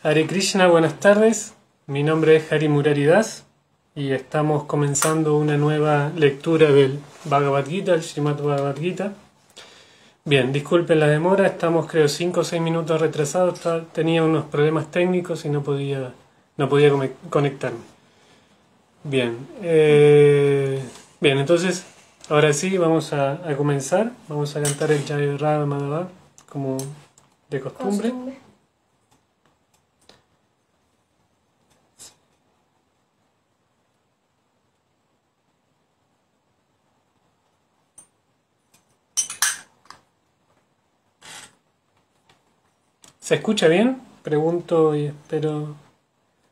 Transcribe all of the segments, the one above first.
Hare Krishna, buenas tardes. Mi nombre es Hari Murari Das y estamos comenzando una nueva lectura del Bhagavad Gita, el Srimad Bhagavad Gita. Bien, disculpen la demora, estamos creo 5 o 6 minutos retrasados, tenía unos problemas técnicos y no podía conectarme. Bien, entonces ahora sí vamos a comenzar, vamos a cantar el Jai Radha Madhava como de costumbre. ¿Se escucha bien? Pregunto y espero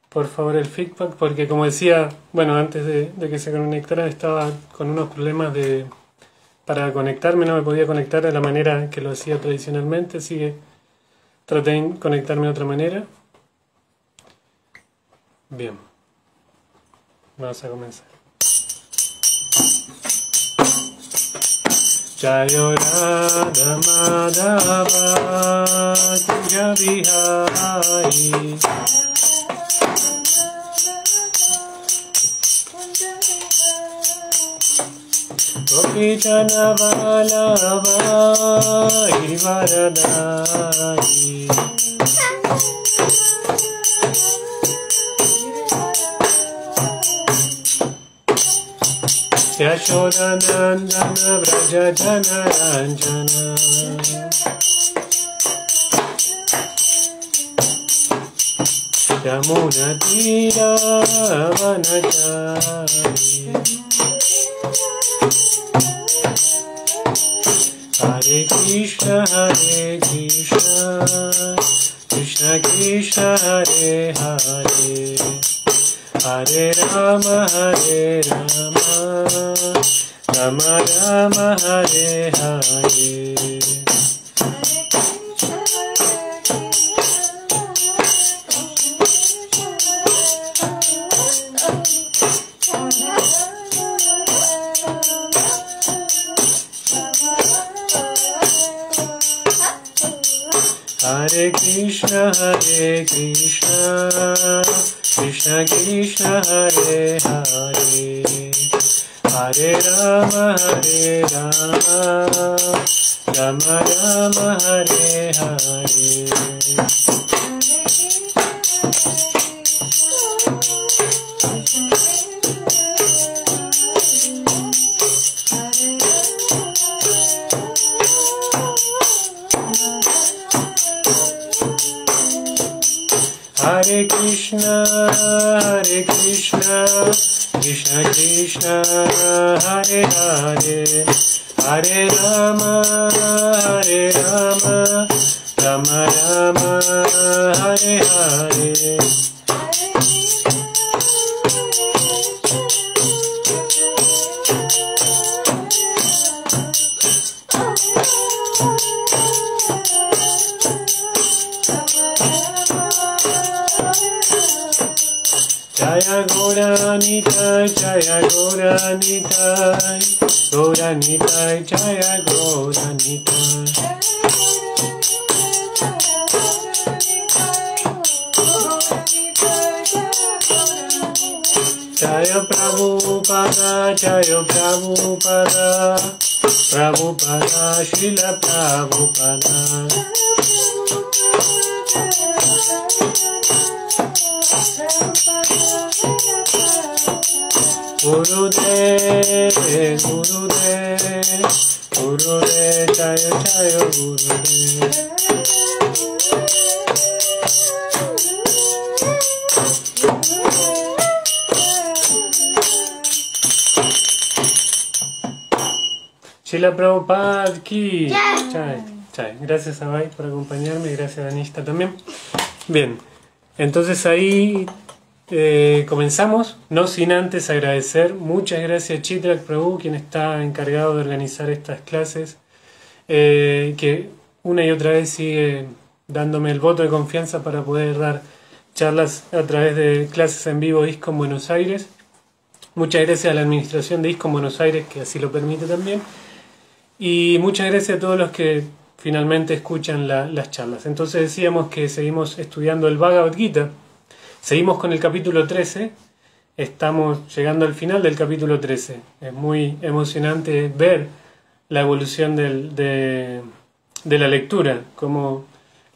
por favor el feedback, porque como decía, bueno, antes de que se conectara estaba con unos problemas para conectarme, no me podía conectar de la manera que lo hacía tradicionalmente, así que traté de conectarme de otra manera. Bien, vamos a comenzar. Jayo Radha Madhava Kunja Vihari Gopijana Vallabha Girivaradari Yashodanandana Vraja Janaranjana Yamuna Tira Vanachari Hare Krishna Krishna Krishna Hare Hare Hare Rama Rama Rama Hare Hare Hare Krishna Krishna Krishna Hare Hare Hare Rama Rama Rama Hare Hare Hare Krishna Krishna Krishna Hare Hare Hare Rama Rama Rama Hare Hare Jaya Gauranitai, Jaya Gauranitai, Gauranitai, Jaya Gauranitai. Jaya Prabhupada, Jaya Prabhupada, Prabhupada, Srila Prabhupada. Gurudev, Gurudev, Gurudev, Jaya Jaya Gurudev. Srila Prabhupada ki Jai. Gracias a Bai por acompañarme y gracias a Anishta también. Bien, entonces ahí comenzamos, no sin antes agradecer. Muchas gracias a Chitrak Prabhu, quien está encargado de organizar estas clases, que una y otra vez sigue dándome el voto de confianza para poder dar charlas a través de clases en vivo ISKCON Buenos Aires. Muchas gracias a la administración de ISKCON Buenos Aires, que así lo permite también. Y muchas gracias a todos los que finalmente escuchan las charlas. Entonces decíamos que seguimos estudiando el Bhagavad Gita, seguimos con el capítulo 13, estamos llegando al final del capítulo 13. Es muy emocionante ver la evolución de la lectura, cómo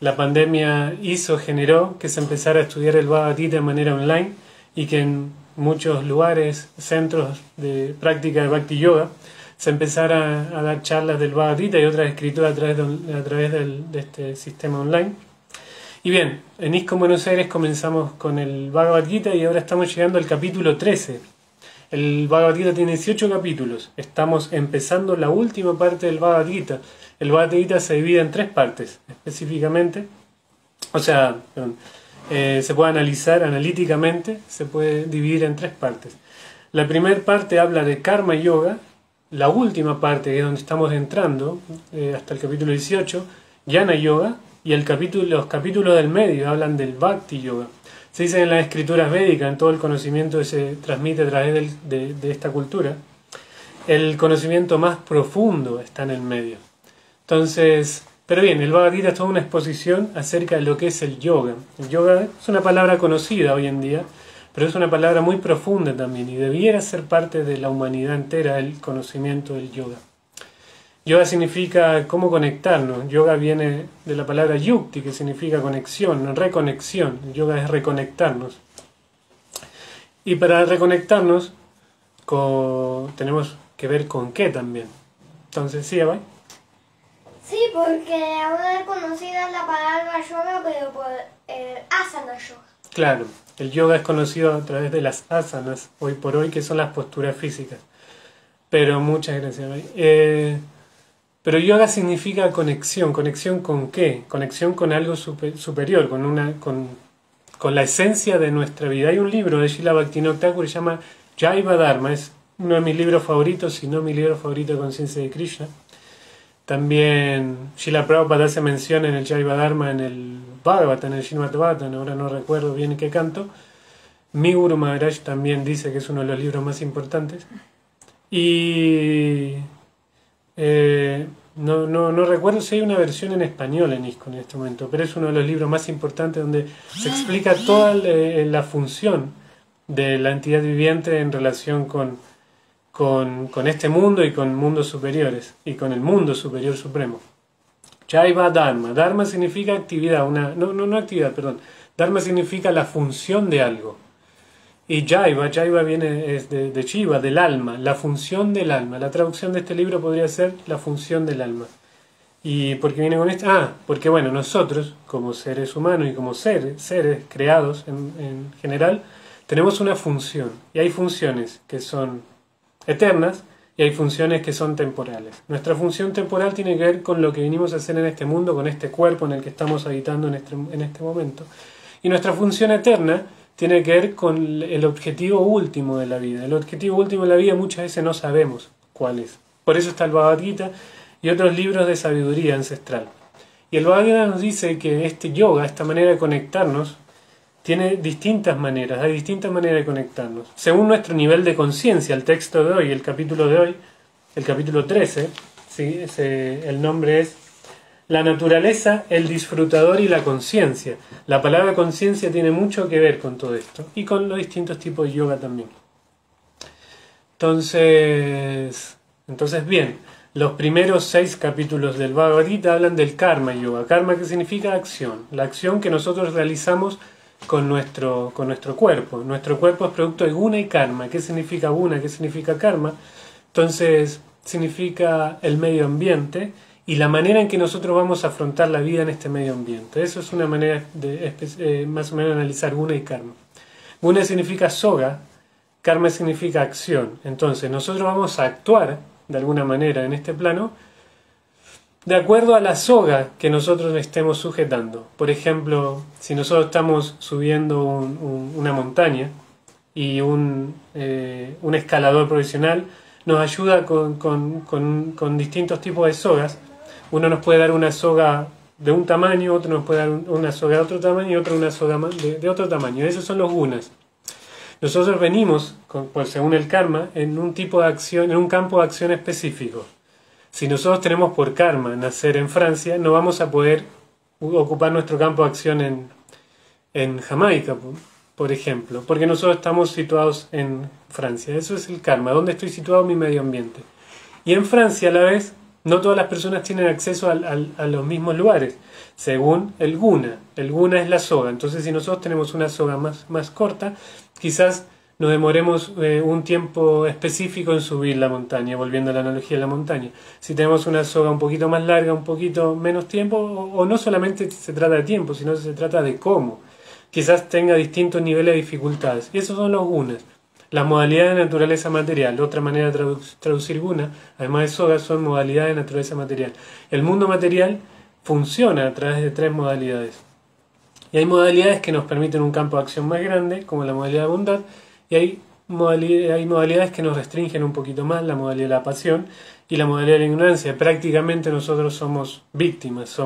la pandemia generó que se empezara a estudiar el Bhagavad Gita de manera online y que en muchos lugares, centros de práctica de Bhakti Yoga, se empezara a dar charlas del Bhagavad Gita y otras escrituras a través de este sistema online. Y bien, en ISKCON Buenos Aires comenzamos con el Bhagavad Gita y ahora estamos llegando al capítulo 13. El Bhagavad Gita tiene 18 capítulos. Estamos empezando la última parte del Bhagavad Gita. El Bhagavad Gita se divide en 3 partes, específicamente. Se puede analizar analíticamente, se puede dividir en 3 partes. La primera parte habla de Karma Yoga. La última parte, que es donde estamos entrando, hasta el capítulo 18, Jnana Yoga, y los capítulos del medio hablan del Bhakti Yoga. Se dice en las escrituras védicas, en todo el conocimiento que se transmite a través de esta cultura, el conocimiento más profundo está en el medio. Entonces, pero bien, el Bhagavad Gita es toda una exposición acerca de lo que es el yoga. El yoga es una palabra conocida hoy en día, pero es una palabra muy profunda también y debiera ser parte de la humanidad entera el conocimiento del yoga. Yoga significa cómo conectarnos. Yoga viene de la palabra yukti, que significa conexión, reconexión. Yoga es reconectarnos. Y para reconectarnos tenemos que ver con qué también. Entonces, ¿sí, Abhay? Sí, porque ahora es conocida la palabra yoga, pero por el asana yoga. Claro, el yoga es conocido a través de las asanas, hoy por hoy, que son las posturas físicas. Pero muchas gracias. Pero yoga significa conexión. ¿Conexión con qué? Conexión con algo superior, con la esencia de nuestra vida. Hay un libro de Srila Bhaktivinoda Thakur que se llama Jaiva Dharma. Es uno de mis libros favoritos, si no mi libro favorito de conciencia de Krishna. También Srila Prabhupada hace mención en el Jaiva Dharma, en el Bhagavatam, en el Srimad Bhagavatam, ahora no recuerdo bien en qué canto. Mi Guru Maharaj también dice que es uno de los libros más importantes. Y no recuerdo si hay una versión en español en ISKCON en este momento, pero es uno de los libros más importantes donde se explica toda la función de la entidad viviente en relación con este mundo y con mundos superiores y con el mundo superior supremo. Jaiva Dharma. Dharma significa actividad, no actividad, perdón. Dharma significa la función de algo. Y Jaiva viene de Shiva, del alma, la función del alma. La traducción de este libro podría ser la función del alma. ¿Y por qué viene con esto? Porque bueno, nosotros, como seres humanos y como seres creados en general, tenemos una función. Y hay funciones que son eternas y hay funciones que son temporales. Nuestra función temporal tiene que ver con lo que vinimos a hacer en este mundo, con este cuerpo en el que estamos habitando en este momento. Y nuestra función eterna tiene que ver con el objetivo último de la vida. El objetivo último de la vida muchas veces no sabemos cuál es. Por eso está el Bhagavad Gita y otros libros de sabiduría ancestral. Y el Bhagavad Gita nos dice que este yoga, esta manera de conectarnos, tiene distintas maneras, hay distintas maneras de conectarnos. Según nuestro nivel de conciencia, el texto de hoy, el capítulo de hoy, el capítulo 13, ¿sí? El nombre es La naturaleza, el disfrutador y la conciencia. La palabra conciencia tiene mucho que ver con todo esto y con los distintos tipos de yoga también. Entonces bien, los primeros 6 capítulos del Bhagavad Gita hablan del Karma Yoga. Karma, que significa acción, la acción que nosotros realizamos con nuestro cuerpo. Nuestro cuerpo es producto de guna y karma. ¿Qué significa guna? ¿Qué significa karma? Entonces, significa el medio ambiente y la manera en que nosotros vamos a afrontar la vida en este medio ambiente. Eso es una manera de más o menos analizar guna y karma. Guna significa soga, karma significa acción. Entonces, nosotros vamos a actuar de alguna manera en este plano de acuerdo a la soga que nosotros estemos sujetando. Por ejemplo, si nosotros estamos subiendo una montaña y un escalador profesional nos ayuda con distintos tipos de sogas, uno nos puede dar una soga de un tamaño, otro nos puede dar una soga de otro tamaño y otro una soga de otro tamaño. Esos son los gunas. Nosotros venimos, según el karma, en un tipo de acción, en un campo de acción específico. Si nosotros tenemos por karma nacer en Francia, no vamos a poder ocupar nuestro campo de acción en Jamaica, por ejemplo, porque nosotros estamos situados en Francia. Eso es el karma, donde estoy situado en mi medio ambiente. Y en Francia, a la vez, no todas las personas tienen acceso a los mismos lugares, según el guna. El guna es la soga. Entonces, si nosotros tenemos una soga más corta, quizás nos demoremos un tiempo específico en subir la montaña, volviendo a la analogía de la montaña. Si tenemos una soga un poquito más larga, un poquito menos tiempo, o no solamente se trata de tiempo, sino se trata de cómo. Quizás tenga distintos niveles de dificultades. Y esos son los gunas. Las modalidades de naturaleza material. Otra manera de traducir guna, además de soga, son modalidades de naturaleza material. El mundo material funciona a través de 3 modalidades. Y hay modalidades que nos permiten un campo de acción más grande, como la modalidad de bondad, y hay modalidades que nos restringen un poquito más, la modalidad de la pasión y la modalidad de la ignorancia. Prácticamente nosotros somos víctimas,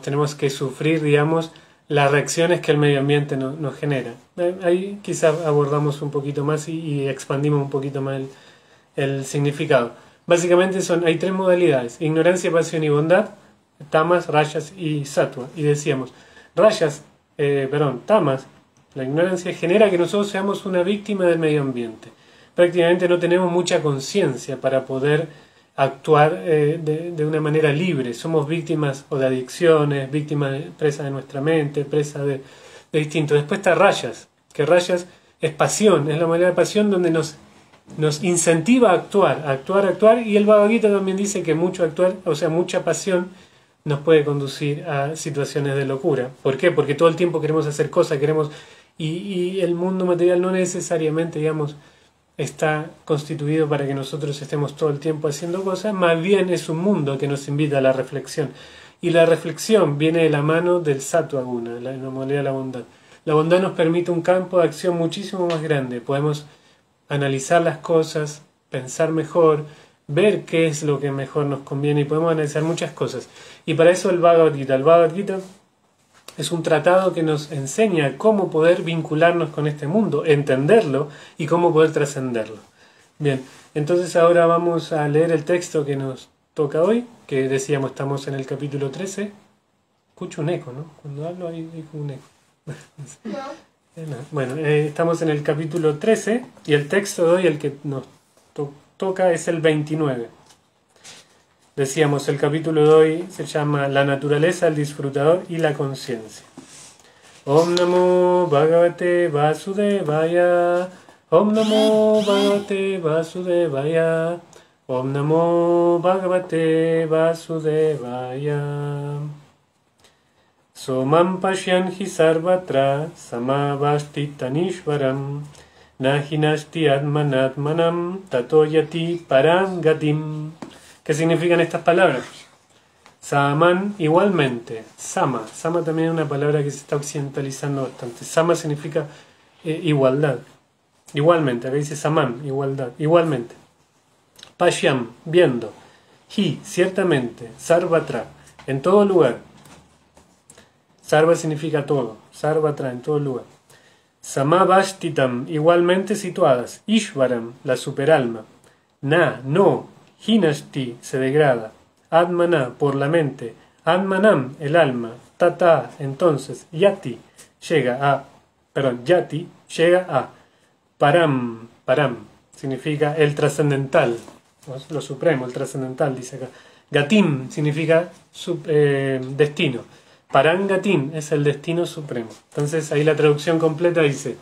tenemos que sufrir, digamos, las reacciones que el medio ambiente nos genera. Ahí quizás abordamos un poquito más y expandimos un poquito más el significado. Básicamente hay 3 modalidades: ignorancia, pasión y bondad, tamas, rayas y sattva. Y decíamos, tamas, la ignorancia genera que nosotros seamos una víctima del medio ambiente. Prácticamente no tenemos mucha conciencia para poder actuar de una manera libre. Somos víctimas o de adicciones, presas de nuestra mente, presas de distinto. Después está rayas, que rayas es pasión, es la manera de pasión donde nos incentiva a actuar, y el Bhagavad Gita también dice que mucho actuar, o sea, mucha pasión nos puede conducir a situaciones de locura. ¿Por qué? Porque todo el tiempo queremos hacer cosas, y el mundo material no necesariamente, digamos, está constituido para que nosotros estemos todo el tiempo haciendo cosas. Más bien es un mundo que nos invita a la reflexión. Y la reflexión viene de la mano del sattva guna, la modalidad de la bondad. La bondad nos permite un campo de acción muchísimo más grande. Podemos analizar las cosas, pensar mejor, ver qué es lo que mejor nos conviene, y podemos analizar muchas cosas. Y para eso el Bhagavad Gita. El Bhagavad Gita es un tratado que nos enseña cómo poder vincularnos con este mundo, entenderlo y cómo poder trascenderlo. Bien, entonces ahora vamos a leer el texto que nos toca hoy, que decíamos estamos en el capítulo 13. Escucho un eco, ¿no? Cuando hablo hay un eco. No. Bueno, estamos en el capítulo 13 y el texto de hoy, el que nos toca, es el 29. Decíamos, el capítulo de hoy se llama La naturaleza, el disfrutador y la conciencia. Om Namo Bhagavate Vasudevaya. Om Namo Bhagavate Vasudevaya. Om Namo Bhagavate Vasudevaya. Somam Pashyanhi Sarvatra Samavasthitanishvaram Nahinasti Atmanatmanam Tatoyati Parangatim. ¿Qué significan estas palabras? Saman, igualmente. Sama también es una palabra que se está occidentalizando bastante. Sama significa igualdad. Igualmente, acá dice saman, igualdad. Igualmente. Pashyam, viendo. Hi, ciertamente. Sarvatra, en todo lugar. Sarva significa todo. Sarvatra, en todo lugar. Samavashtitam, igualmente situadas. Ishvaram, la superalma. No. Hinashti, se degrada. Atmana, por la mente. Atmanam, el alma. Tata, entonces. Yati, llega a. Param, significa el trascendental. Lo supremo, el trascendental, dice acá. Gatim, significa destino. Parangatim es el destino supremo. Entonces ahí la traducción completa dice: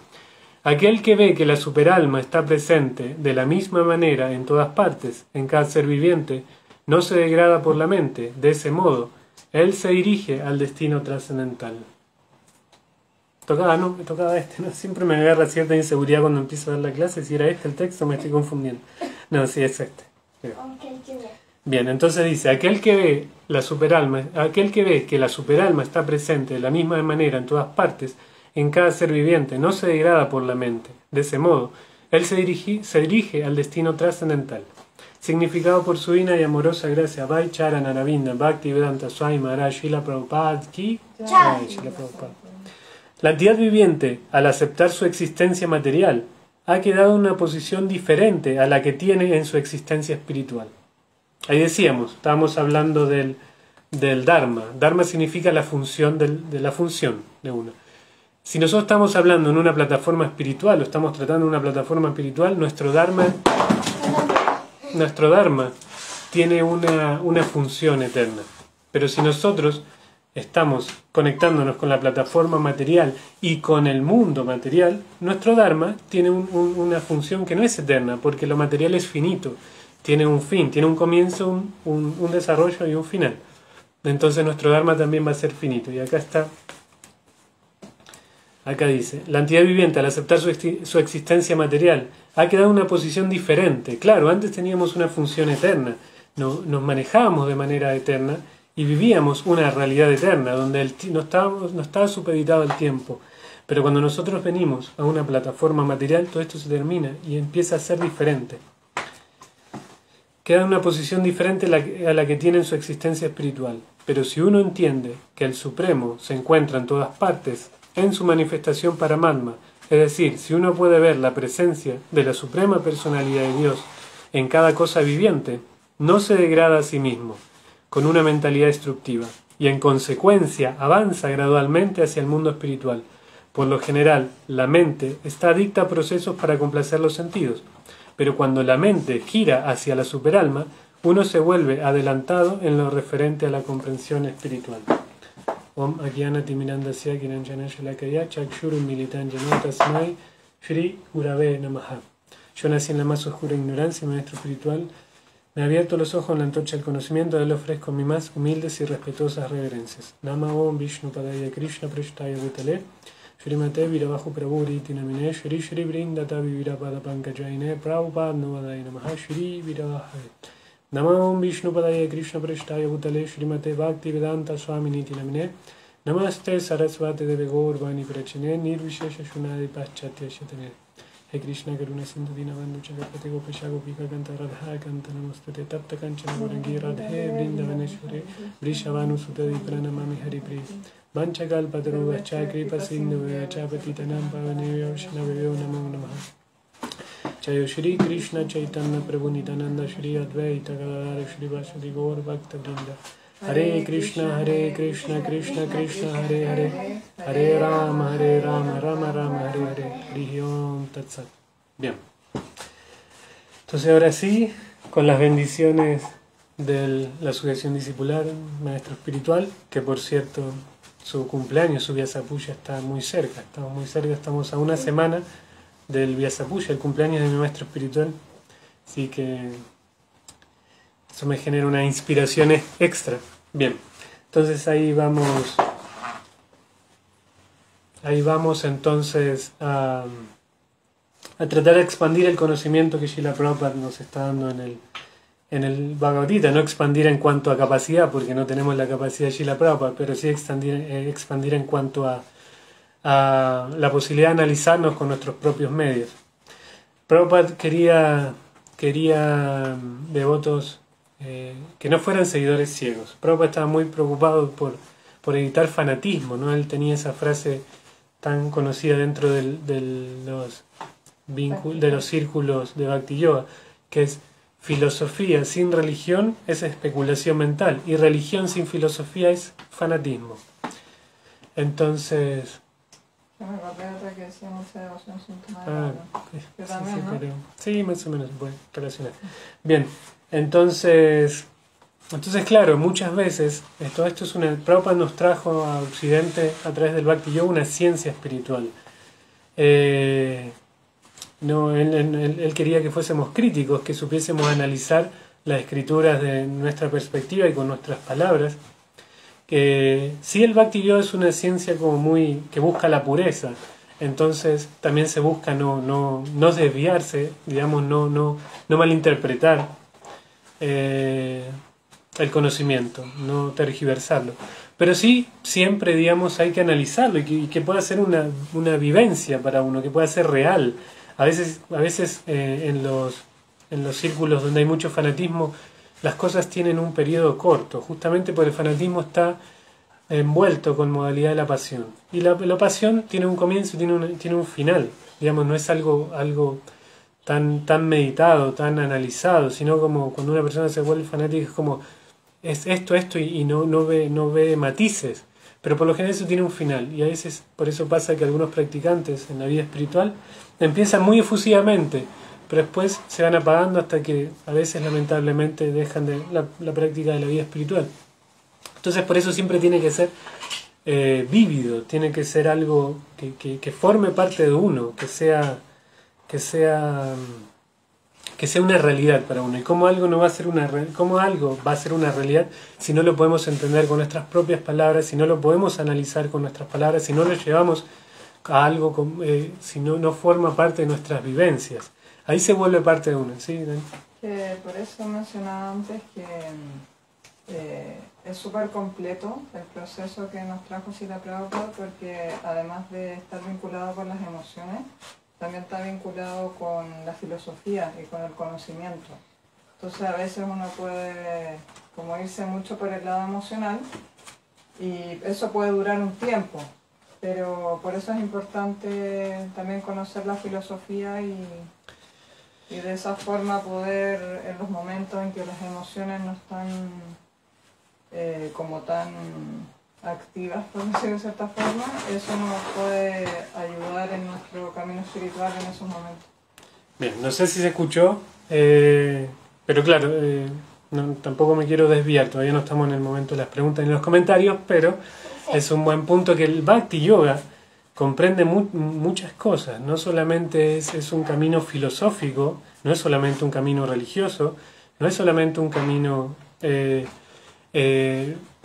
aquel que ve que la superalma está presente de la misma manera en todas partes, en cada ser viviente, no se degrada por la mente. De ese modo, él se dirige al destino trascendental. Me tocaba este, ¿no? Siempre me agarra cierta inseguridad cuando empiezo a dar la clase. Si era este el texto, me estoy confundiendo. No, sí, es este. Bien, entonces dice, aquel que ve que la superalma está presente de la misma manera en todas partes, en cada ser viviente, no se degrada por la mente. De ese modo, él se dirige al destino trascendental. Significado por su divina y amorosa gracia, Vai Charan Aravinda Bhakti Vedanta Swami Maharaj Srila Prabhupada Ki Jai. Srila Prabhupada. La entidad viviente, al aceptar su existencia material, ha quedado en una posición diferente a la que tiene en su existencia espiritual. ahí decíamos, estábamos hablando del Dharma. Dharma significa la función de la función de uno. Si nosotros estamos hablando en una plataforma espiritual o estamos tratando una plataforma espiritual, nuestro Dharma tiene una función eterna. Pero si nosotros estamos conectándonos con la plataforma material y con el mundo material, nuestro Dharma tiene una función que no es eterna, porque lo material es finito, tiene un fin, tiene un comienzo, un desarrollo y un final. Entonces nuestro Dharma también va a ser finito. Y acá dice, la entidad viviente al aceptar su existencia material ha quedado en una posición diferente. Claro, antes teníamos una función eterna, nos manejábamos de manera eterna y vivíamos una realidad eterna, donde no estaba supeditado al tiempo. Pero cuando nosotros venimos a una plataforma material, todo esto se termina y empieza a ser diferente. Queda en una posición diferente a la que tiene en su existencia espiritual. Pero si uno entiende que el Supremo se encuentra en todas partes, en su manifestación Paramatma, es decir, si uno puede ver la presencia de la Suprema Personalidad de Dios en cada cosa viviente, no se degrada a sí mismo, con una mentalidad destructiva, y en consecuencia avanza gradualmente hacia el mundo espiritual. Por lo general, la mente está adicta a procesos para complacer los sentidos, pero cuando la mente gira hacia la superalma, uno se vuelve adelantado en lo referente a la comprensión espiritual. Om Agyanati Mirandasya Kiranjana Shalakaya Chakshuru Militan Janotasmai Shri Gurave Namaha. Yo nací en la más oscura ignorancia, mi maestro espiritual me ha abierto los ojos en la antorcha del conocimiento, le ofrezco mis más humildes y respetuosas reverencias. Nama Om Vishnu Padaya Krishna Preshtaya Bhutale Shrimate Virabaju Prabhuri Tinamine Shri Shri Vrindata Vivirapada Pankajaine Prabhupada Novadaya Namaha Shri Virabhaya. Nama Om Vishnu Padaya Krishna Preshtaya Bhutale Shrimate Bhakti Vedanta Swamini Tinamine Namaste Sarasvate Devegor Vani Prachine Nirvishesha Shunadi Paschatya Shatane. He Krishna Karuna Sindhu Dinavandu Chakapate Gopesha Gopika Kanta Radha Kanta Namostate Tapta Kanchana Gorangi Radhe Vrindavaneshware Vrishavanu Sutadi Pranamami Hari Pri Vanchakal Pataru Vacha Kripa Sindhu Vachapati Tanam Pavanevyo Shnavyo Namo Namaha Chayo Shri Krishna Chaitanya Prabhu Nityananda Shri Advaita Gadadhara Shri Vasudhi Gaur Bhakta Vrinda Hare Krishna Krishna Krishna Hare Hare Hare Rama Rama Rama Hare Hare Hari Om Tat Sat. Bien. Entonces ahora sí, con las bendiciones de la sucesión discipular, maestro espiritual, que por cierto su cumpleaños, su Vyasapuya está muy cerca, estamos a una semana del Vyasapuya, el cumpleaños de mi maestro espiritual, así que eso me genera una inspiración extra. Bien, entonces ahí vamos entonces a tratar de expandir el conocimiento que Srila Prabhupada nos está dando en el Bhagavad Gita, no expandir en cuanto a capacidad, porque no tenemos la capacidad de Srila Prabhupada, pero sí expandir en cuanto a la posibilidad de analizarnos con nuestros propios medios. Prabhupada quería devotos que no fueran seguidores ciegos. Prabhupada estaba muy preocupado por evitar fanatismo, ¿no? Él tenía esa frase tan conocida dentro de los círculos de Bhakti Yoga, que es: filosofía sin religión es especulación mental, y religión sin filosofía es fanatismo. Entonces... sí, más o menos, bueno, relacionar. Bien, entonces claro, muchas veces todo esto es Prabhupada nos trajo a Occidente a través del Bhakti Yoga una ciencia espiritual. No, él quería que fuésemos críticos, que supiésemos analizar las escrituras de nuestra perspectiva y con nuestras palabras. Que sí, el Bhakti Yoga es una ciencia como que busca la pureza, entonces también se busca no desviarse, digamos, no malinterpretar el conocimiento, no tergiversarlo, pero sí siempre, digamos, hay que analizarlo y que pueda ser una vivencia para uno, que pueda ser real. A veces en los círculos donde hay mucho fanatismo, las cosas tienen un periodo corto, justamente porque el fanatismo está envuelto con modalidad de la pasión. Y la pasión tiene un comienzo y tiene un final. Digamos, no es algo tan meditado, tan analizado, sino como cuando una persona se vuelve fanática es como es esto y no ve matices. Pero por lo general eso tiene un final, y a veces por eso pasa que algunos practicantes en la vida espiritual empiezan muy efusivamente, pero después se van apagando hasta que a veces lamentablemente dejan de la práctica de la vida espiritual. Entonces por eso siempre tiene que ser vívido, tiene que ser algo que forme parte de uno, que sea una realidad para uno. Y cómo algo no va a ser cómo algo va a ser una realidad si no lo podemos entender con nuestras propias palabras, si no lo podemos analizar con nuestras palabras, si no lo llevamos a algo, si no forma parte de nuestras vivencias. Ahí se vuelve parte de uno, ¿sí? Que por eso mencionaba antes que es súper completo el proceso que nos trajo Srila Prabhupada, porque además de estar vinculado con las emociones, también está vinculado con la filosofía y con el conocimiento. Entonces a veces uno puede como irse mucho por el lado emocional y eso puede durar un tiempo, pero por eso es importante también conocer la filosofía y de esa forma poder, en los momentos en que las emociones no están como tan activas, por decirlo de cierta forma, eso nos puede ayudar en nuestro camino espiritual en esos momentos. Bien, no sé si se escuchó, pero claro, tampoco me quiero desviar, todavía no estamos en el momento de las preguntas ni los comentarios, pero es un buen punto que el Bhakti Yoga comprende muchas cosas, no solamente es un camino filosófico, no es solamente un camino religioso, no es solamente un camino...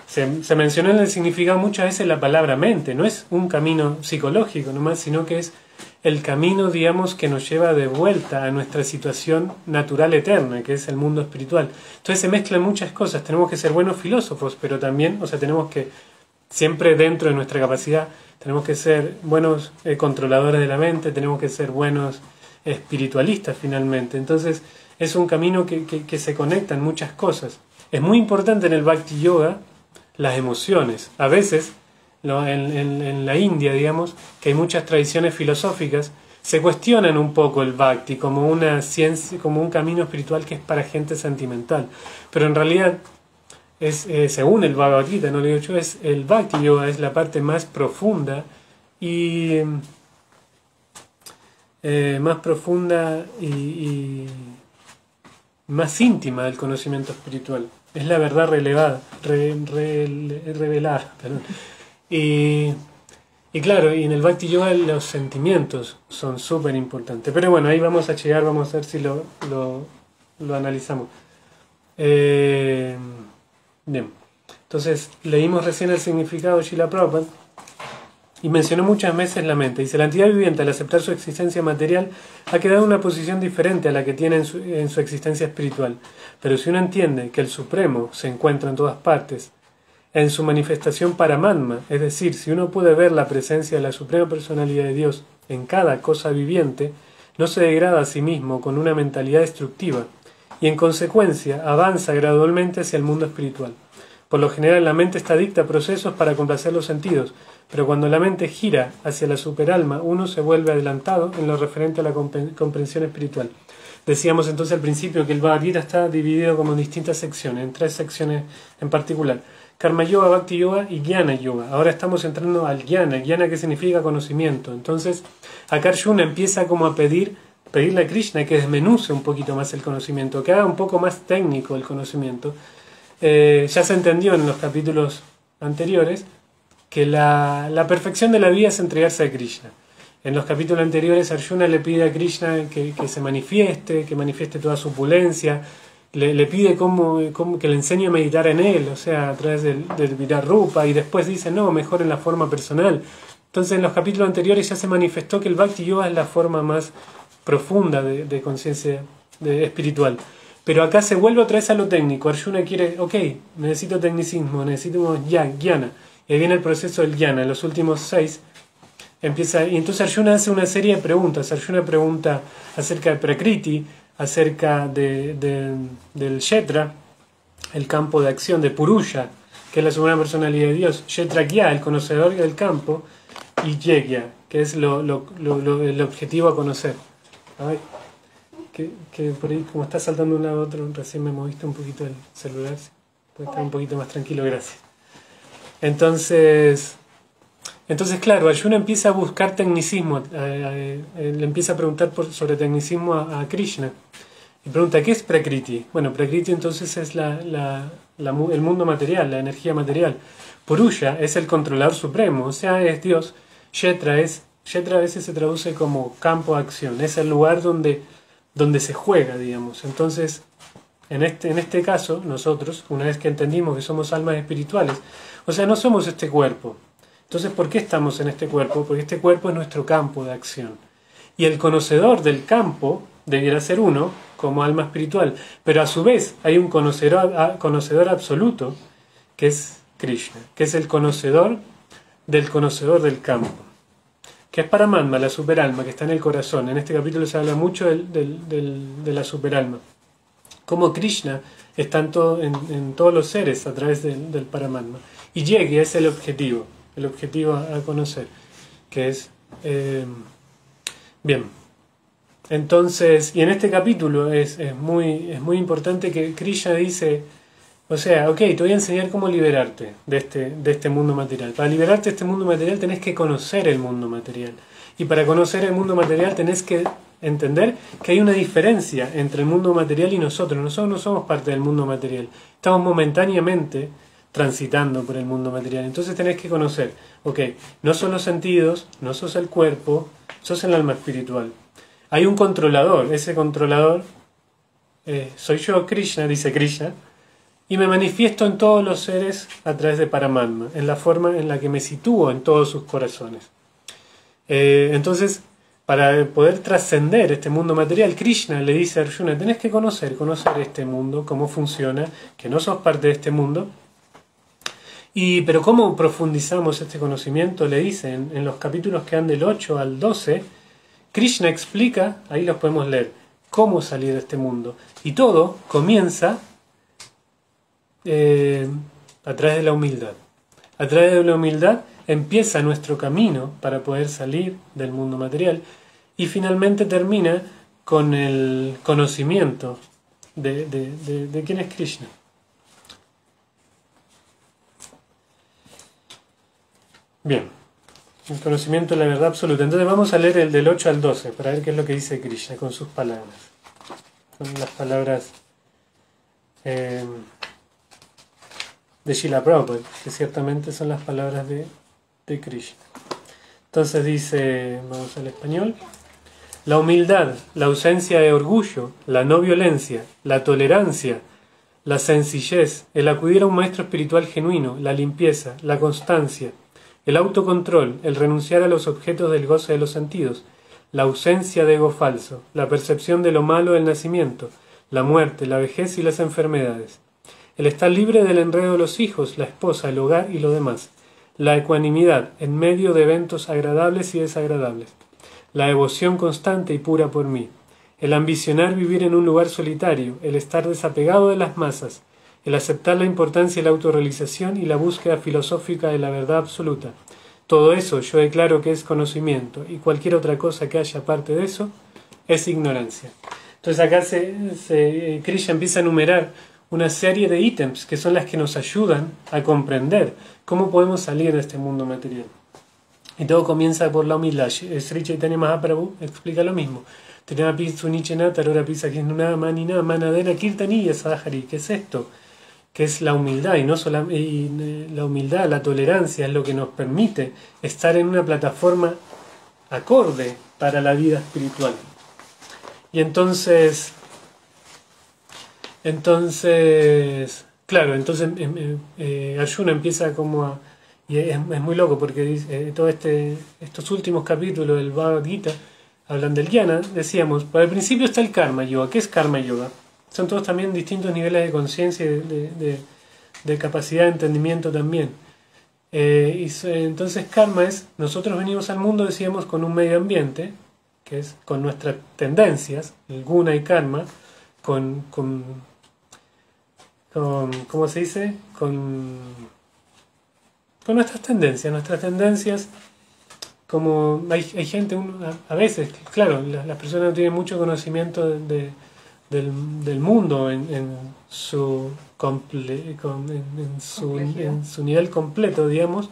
se mencionó en el significado muchas veces la palabra mente, no es un camino psicológico nomás, sino que es el camino, digamos, que nos lleva de vuelta a nuestra situación natural eterna, que es el mundo espiritual. Entonces se mezclan muchas cosas, tenemos que ser buenos filósofos, pero también, o sea, tenemos que, siempre dentro de nuestra capacidad, tenemos que ser buenos controladores de la mente, tenemos que ser buenos espiritualistas finalmente. Entonces es un camino que se conectan muchas cosas. Es muy importante en el Bhakti Yoga las emociones. A veces, en la India, digamos, que hay muchas tradiciones filosóficas, se cuestionan un poco el Bhakti como una ciencia, como un camino espiritual que es para gente sentimental. Pero en realidad, según el Bhagavad Gita, no lo digo yo, el Bhakti Yoga es la parte más profunda y más íntima del conocimiento espiritual. Es la verdad revelada. Perdón. Y claro, y en el Bhakti Yoga los sentimientos son súper importantes. Pero bueno, ahí vamos a llegar, vamos a ver si lo analizamos. Bien. Entonces, leímos recién el significado de Srila Prabhupada y mencionó muchas veces la mente. Dice, la entidad viviente al aceptar su existencia material ha quedado en una posición diferente a la que tiene en su existencia espiritual. Pero si uno entiende que el Supremo se encuentra en todas partes, en su manifestación Paramatma, es decir, si uno puede ver la presencia de la Suprema Personalidad de Dios en cada cosa viviente, no se degrada a sí mismo con una mentalidad destructiva y en consecuencia avanza gradualmente hacia el mundo espiritual. Por lo general la mente está adicta a procesos para complacer los sentidos, pero cuando la mente gira hacia la superalma, uno se vuelve adelantado en lo referente a la comprensión espiritual. Decíamos entonces al principio que el Bhagavad Gita está dividido como en distintas secciones, en 3 secciones en particular: Karma Yoga, Bhakti Yoga y Jnana Yoga. Ahora estamos entrando al Jnana, que significa conocimiento. Entonces acá Arjuna empieza como a pedirle a Krishna que desmenuce un poquito más el conocimiento, que haga un poco más técnico el conocimiento. Ya se entendió en los capítulos anteriores que la perfección de la vida es entregarse a Krishna. En los capítulos anteriores Arjuna le pide a Krishna que se manifieste, que manifieste toda su opulencia, le pide que le enseñe a meditar en él, o sea, a través del Virat Rupa, y después dice, no, mejor en la forma personal. Entonces en los capítulos anteriores ya se manifestó que el Bhakti Yoga es la forma más profunda de conciencia espiritual. Pero acá se vuelve otra vez a lo técnico. Arjuna quiere, ok, necesito tecnicismo, necesito jnana. Y ahí viene el proceso del jnana. En los últimos 6 empieza, y entonces Arjuna hace una serie de preguntas. Arjuna pregunta acerca de Prakriti, acerca del Kshetra, el campo de acción, de Purusha, que es la suprema personalidad de Dios, Kshetragya, el conocedor del campo, y Yegya, que es el objetivo a conocer. A ver. que por ahí, como está saltando de un lado a otro, recién me moviste un poquito el celular. Puede estar un poquito más tranquilo, gracias. Entonces, claro, Arjuna empieza a buscar tecnicismo, le empieza a preguntar sobre tecnicismo a Krishna. Y pregunta, ¿qué es Prakriti? Bueno, Prakriti entonces es el mundo material, la energía material. Purusha es el controlador supremo, o sea, es Dios. Kshetra a veces se traduce como campo de acción, es el lugar donde se juega, digamos. Entonces, en este caso, nosotros, una vez que entendimos que somos almas espirituales, o sea, no somos este cuerpo. Entonces, ¿por qué estamos en este cuerpo? Porque este cuerpo es nuestro campo de acción. Y el conocedor del campo debiera ser uno, como alma espiritual. Pero a su vez hay un conocedor absoluto, que es Krishna, que es el conocedor del campo, que es Paramatma, la superalma, que está en el corazón. En este capítulo se habla mucho de la superalma. Como Krishna está en todos los seres a través del Paramatma. Y Yegya es el objetivo a conocer, que es... bien. Entonces, y en este capítulo es muy importante que Krishna dice, o sea, ok, te voy a enseñar cómo liberarte de este mundo material. Para liberarte de este mundo material tenés que conocer el mundo material. Y para conocer el mundo material tenés que entender que hay una diferencia entre el mundo material y nosotros. Nosotros no somos parte del mundo material. Estamos momentáneamente transitando por el mundo material. Entonces tenés que conocer, ok, no son los sentidos, no sos el cuerpo, sos el alma espiritual. Hay un controlador, ese controlador soy yo, Krishna, dice Krishna, y me manifiesto en todos los seres a través de Paramatma, en la forma en la que me sitúo en todos sus corazones. Entonces, para poder trascender este mundo material, Krishna le dice a Arjuna, tenés que conocer este mundo, cómo funciona, que no sos parte de este mundo. Pero ¿cómo profundizamos este conocimiento? Le dice en los capítulos que van del 8 al 12, Krishna explica, ahí los podemos leer, cómo salir de este mundo. Y todo comienza a través de la humildad. A través de la humildad empieza nuestro camino para poder salir del mundo material y finalmente termina con el conocimiento de quién es Krishna. Bien, el conocimiento de la verdad absoluta. Entonces vamos a leer el del 8 al 12 para ver qué es lo que dice Krishna con sus palabras. Son las palabras de Srila Prabhupada, que ciertamente son las palabras de Krishna. Entonces dice, vamos al español: la humildad, la ausencia de orgullo, la no violencia, la tolerancia, la sencillez, el acudir a un maestro espiritual genuino, la limpieza, la constancia, el autocontrol, el renunciar a los objetos del goce de los sentidos, la ausencia de ego falso, la percepción de lo malo del nacimiento, la muerte, la vejez y las enfermedades, el estar libre del enredo de los hijos, la esposa, el hogar y lo demás, la ecuanimidad en medio de eventos agradables y desagradables, la devoción constante y pura por mí, el ambicionar vivir en un lugar solitario, el estar desapegado de las masas, el aceptar la importancia de la autorrealización y la búsqueda filosófica de la verdad absoluta. Todo eso yo declaro que es conocimiento, y cualquier otra cosa que haya aparte de eso es ignorancia. Entonces acá Krishna empieza a enumerar una serie de ítems que son las que nos ayudan a comprender cómo podemos salir de este mundo material. Y todo comienza por la humildad. Sri Chaitanya Mahaprabhu explica lo mismo. ¿Qué es esto? Que es la humildad, y no solamente la humildad, la tolerancia es lo que nos permite estar en una plataforma acorde para la vida espiritual. Y entonces Arjuna empieza como a... Y es muy loco porque dice, estos últimos capítulos del Bhagavad Gita hablan del jnana. Decíamos, al principio está el karma yoga. ¿Qué es karma yoga? Son todos también distintos niveles de conciencia y de capacidad de entendimiento también. Entonces karma es, nosotros venimos al mundo, decíamos, con un medio ambiente, que es con nuestras tendencias, el guna y karma, con ¿cómo se dice? Con nuestras tendencias, como hay gente, a veces, claro, las personas no tienen mucho conocimiento del mundo en su, en su nivel completo, digamos.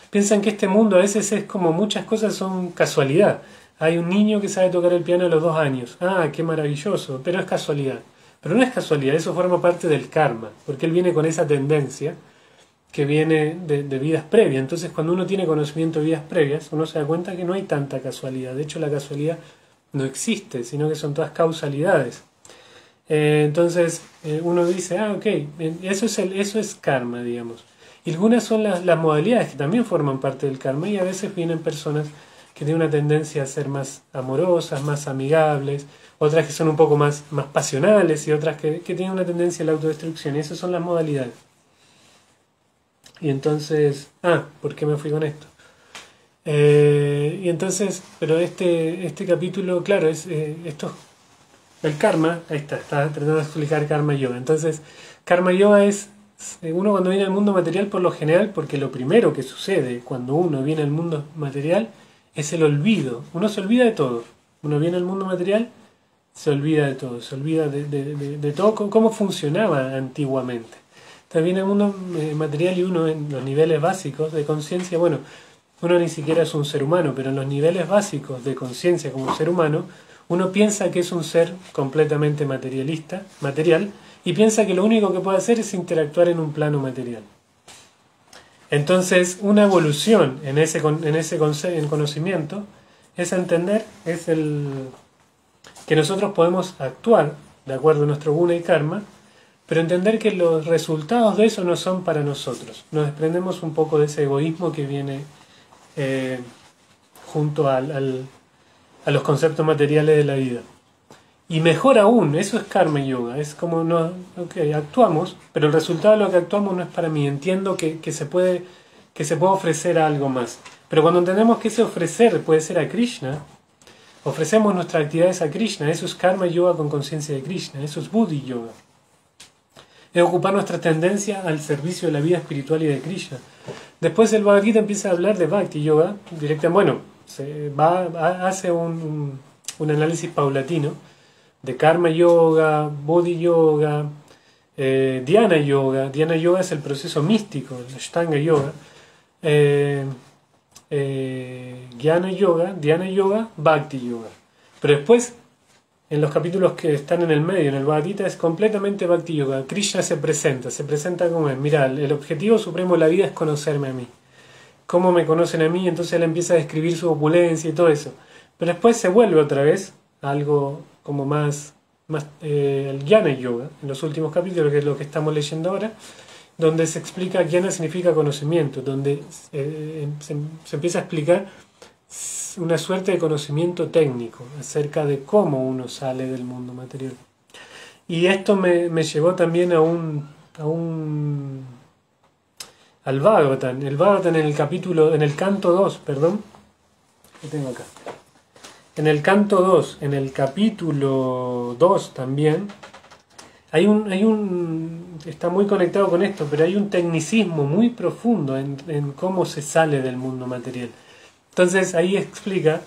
Piensan que este mundo a veces es como muchas cosas son casualidad. Hay un niño que sabe tocar el piano a los 2 años. Ah, qué maravilloso, pero es casualidad. Pero no es casualidad, eso forma parte del karma, porque él viene con esa tendencia que viene de vidas previas. Entonces, cuando uno tiene conocimiento de vidas previas, uno se da cuenta que no hay tanta casualidad. De hecho, la casualidad no existe, sino que son todas causalidades. Entonces, uno dice, ah, ok, eso es karma, digamos. Y algunas son las modalidades que también forman parte del karma, y a veces vienen personas que tienen una tendencia a ser más amorosas, más amigables, otras que son un poco más pasionales, y otras que tienen una tendencia a la autodestrucción, y esas son las modalidades. Y entonces, ¿por qué me fui con esto? Y entonces, pero este capítulo, claro, es el karma, ahí está tratando de explicar karma yoga. Entonces, karma yoga es uno cuando viene al mundo material, por lo general, porque lo primero que sucede cuando uno viene al mundo material es el olvido. Uno se olvida de todo. Uno viene al mundo material, se olvida de todo, se olvida de todo cómo funcionaba antiguamente. Entonces viene al mundo material y uno en los niveles básicos de conciencia, bueno, uno ni siquiera es un ser humano, pero en los niveles básicos de conciencia como ser humano, uno piensa que es un ser completamente material, y piensa que lo único que puede hacer es interactuar en un plano material. Entonces, una evolución en ese conocimiento es entender, que nosotros podemos actuar de acuerdo a nuestro guna y karma, pero entender que los resultados de eso no son para nosotros. Nos desprendemos un poco de ese egoísmo que viene junto a los conceptos materiales de la vida. Y mejor aún, eso es karma yoga, es como actuamos, pero el resultado de lo que actuamos no es para mí. Entiendo que se puede ofrecer algo más. Pero cuando entendemos que ese ofrecer puede ser a Krishna, ofrecemos nuestras actividades a Krishna, eso es karma yoga con conciencia de Krishna, eso es buddhi yoga. Es ocupar nuestra tendencia al servicio de la vida espiritual y de Krishna. Después el Bhagavad Gita empieza a hablar de Bhakti yoga, hace un análisis paulatino de karma yoga, buddhi yoga, dhyana yoga. Dhyana yoga es el proceso místico, el ashtanga yoga. Jnana yoga, dhyana yoga, bhakti yoga. Pero después, en los capítulos que están en el medio, en el Bhagavad Gita, es completamente bhakti yoga. Krishna se presenta como es. Mira, el objetivo supremo de la vida es conocerme a mí. ¿Cómo me conocen a mí? Entonces él empieza a describir su opulencia y todo eso. Pero después se vuelve otra vez a algo como más el Jnana yoga, en los últimos capítulos, que es lo que estamos leyendo ahora, donde se explica, Jnana significa conocimiento, donde se empieza a explicar una suerte de conocimiento técnico acerca de cómo uno sale del mundo material. Y esto me llevó también al Bhagavatam. El Bhagavatam en el canto 2, perdón, ¿qué tengo acá? En el canto 2, en el capítulo 2 también, está muy conectado con esto, pero hay un tecnicismo muy profundo en cómo se sale del mundo material. Entonces ahí explica,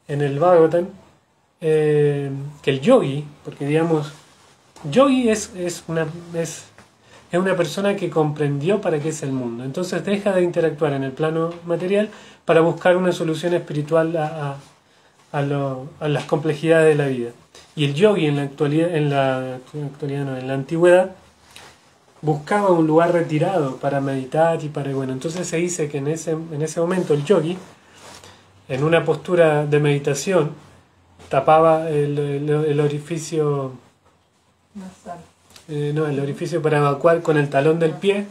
en el Bhagavatam, que el yogi, porque digamos, yogi es una persona que comprendió para qué es el mundo. Entonces deja de interactuar en el plano material para buscar una solución espiritual a las complejidades de la vida. Y el yogi en la antigüedad buscaba un lugar retirado para meditar y entonces se dice que en ese momento el yogi, en una postura de meditación, tapaba el orificio nasal. El orificio para evacuar con el talón del pie,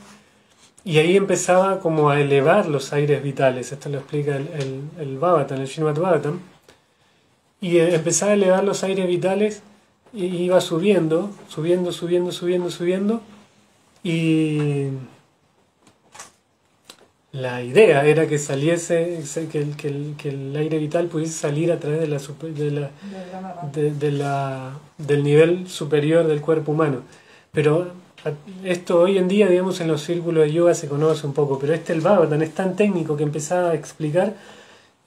y ahí empezaba como a elevar los aires vitales. Esto lo explica el Bhagavatam, el Srimad Bhagavatam. Y empezaba a elevar los aires vitales y iba subiendo, y la idea era que saliese, que el aire vital pudiese salir a través del nivel superior del cuerpo humano. Pero esto hoy en día, digamos, en los círculos de yoga se conoce un poco, pero el Bhagavatam es tan técnico que empezaba a explicar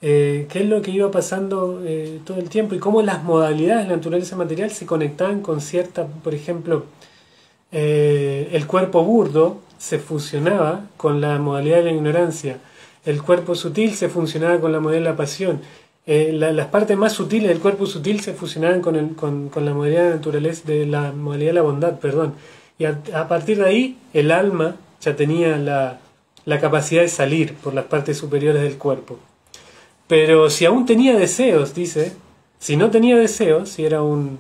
qué es lo que iba pasando todo el tiempo y cómo las modalidades de la naturaleza material se conectaban con cierta, por ejemplo, el cuerpo burdo se fusionaba con la modalidad de la ignorancia, el cuerpo sutil se fusionaba con la modalidad de la pasión, las partes más sutiles del cuerpo sutil se fusionaban con la modalidad de la naturaleza, de la modalidad de la bondad, perdón. Y a partir de ahí el alma ya tenía la capacidad de salir por las partes superiores del cuerpo. Pero si aún tenía deseos, dice, si no tenía deseos, si era un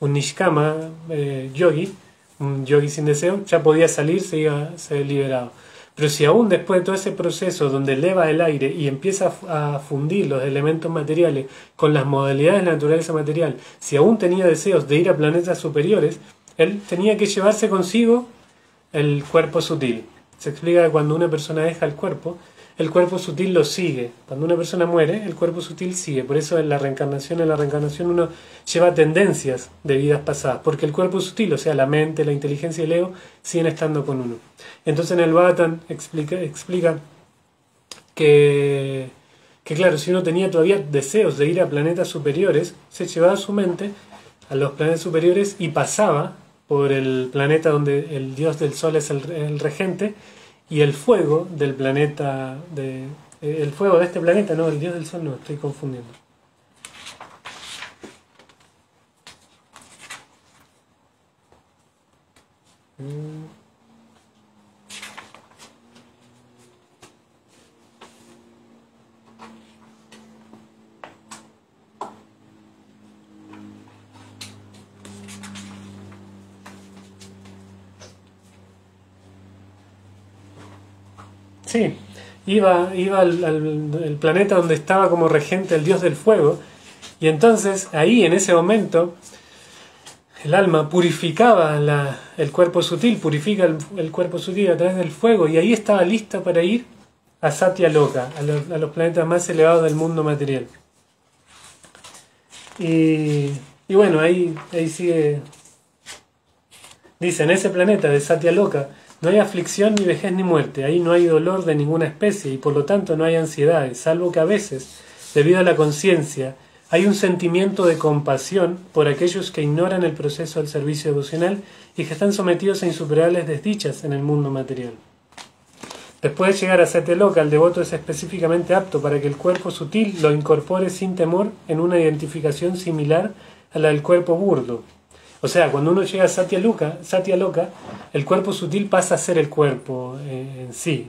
nishkama yogi, un yogi sin deseo, ya podía salir, se iba a ser liberado. Pero si aún después de todo ese proceso donde eleva el aire y empieza a fundir los elementos materiales con las modalidades de la naturaleza material, si aún tenía deseos de ir a planetas superiores, él tenía que llevarse consigo el cuerpo sutil. Se explica que cuando una persona deja el cuerpo sutil lo sigue. Cuando una persona muere, el cuerpo sutil sigue. Por eso en la reencarnación uno lleva tendencias de vidas pasadas, porque el cuerpo sutil, o sea, la mente, la inteligencia y el ego, siguen estando con uno. Entonces en el Bhagavatam explica que claro, si uno tenía todavía deseos de ir a planetas superiores, se llevaba su mente a los planetas superiores y pasaba por el planeta donde el dios del sol es el regente, y el fuego del planeta, el fuego de este planeta, no, el dios del sol no, estoy confundiendo. Sí, iba al planeta donde estaba como regente el dios del fuego, y entonces ahí en ese momento el alma purificaba el cuerpo sutil, purifica el cuerpo sutil a través del fuego, y ahí estaba lista para ir a Satya Loka, a los planetas más elevados del mundo material. Y bueno, ahí sigue. Dice, en ese planeta de Satya Loka no hay aflicción, ni vejez, ni muerte. Ahí no hay dolor de ninguna especie y por lo tanto no hay ansiedades, salvo que a veces, debido a la conciencia, hay un sentimiento de compasión por aquellos que ignoran el proceso del servicio devocional y que están sometidos a insuperables desdichas en el mundo material. Después de llegar a Satya Loka, el devoto es específicamente apto para que el cuerpo sutil lo incorpore sin temor en una identificación similar a la del cuerpo burdo. O sea, cuando uno llega a Satya Loka, el cuerpo sutil pasa a ser el cuerpo en sí,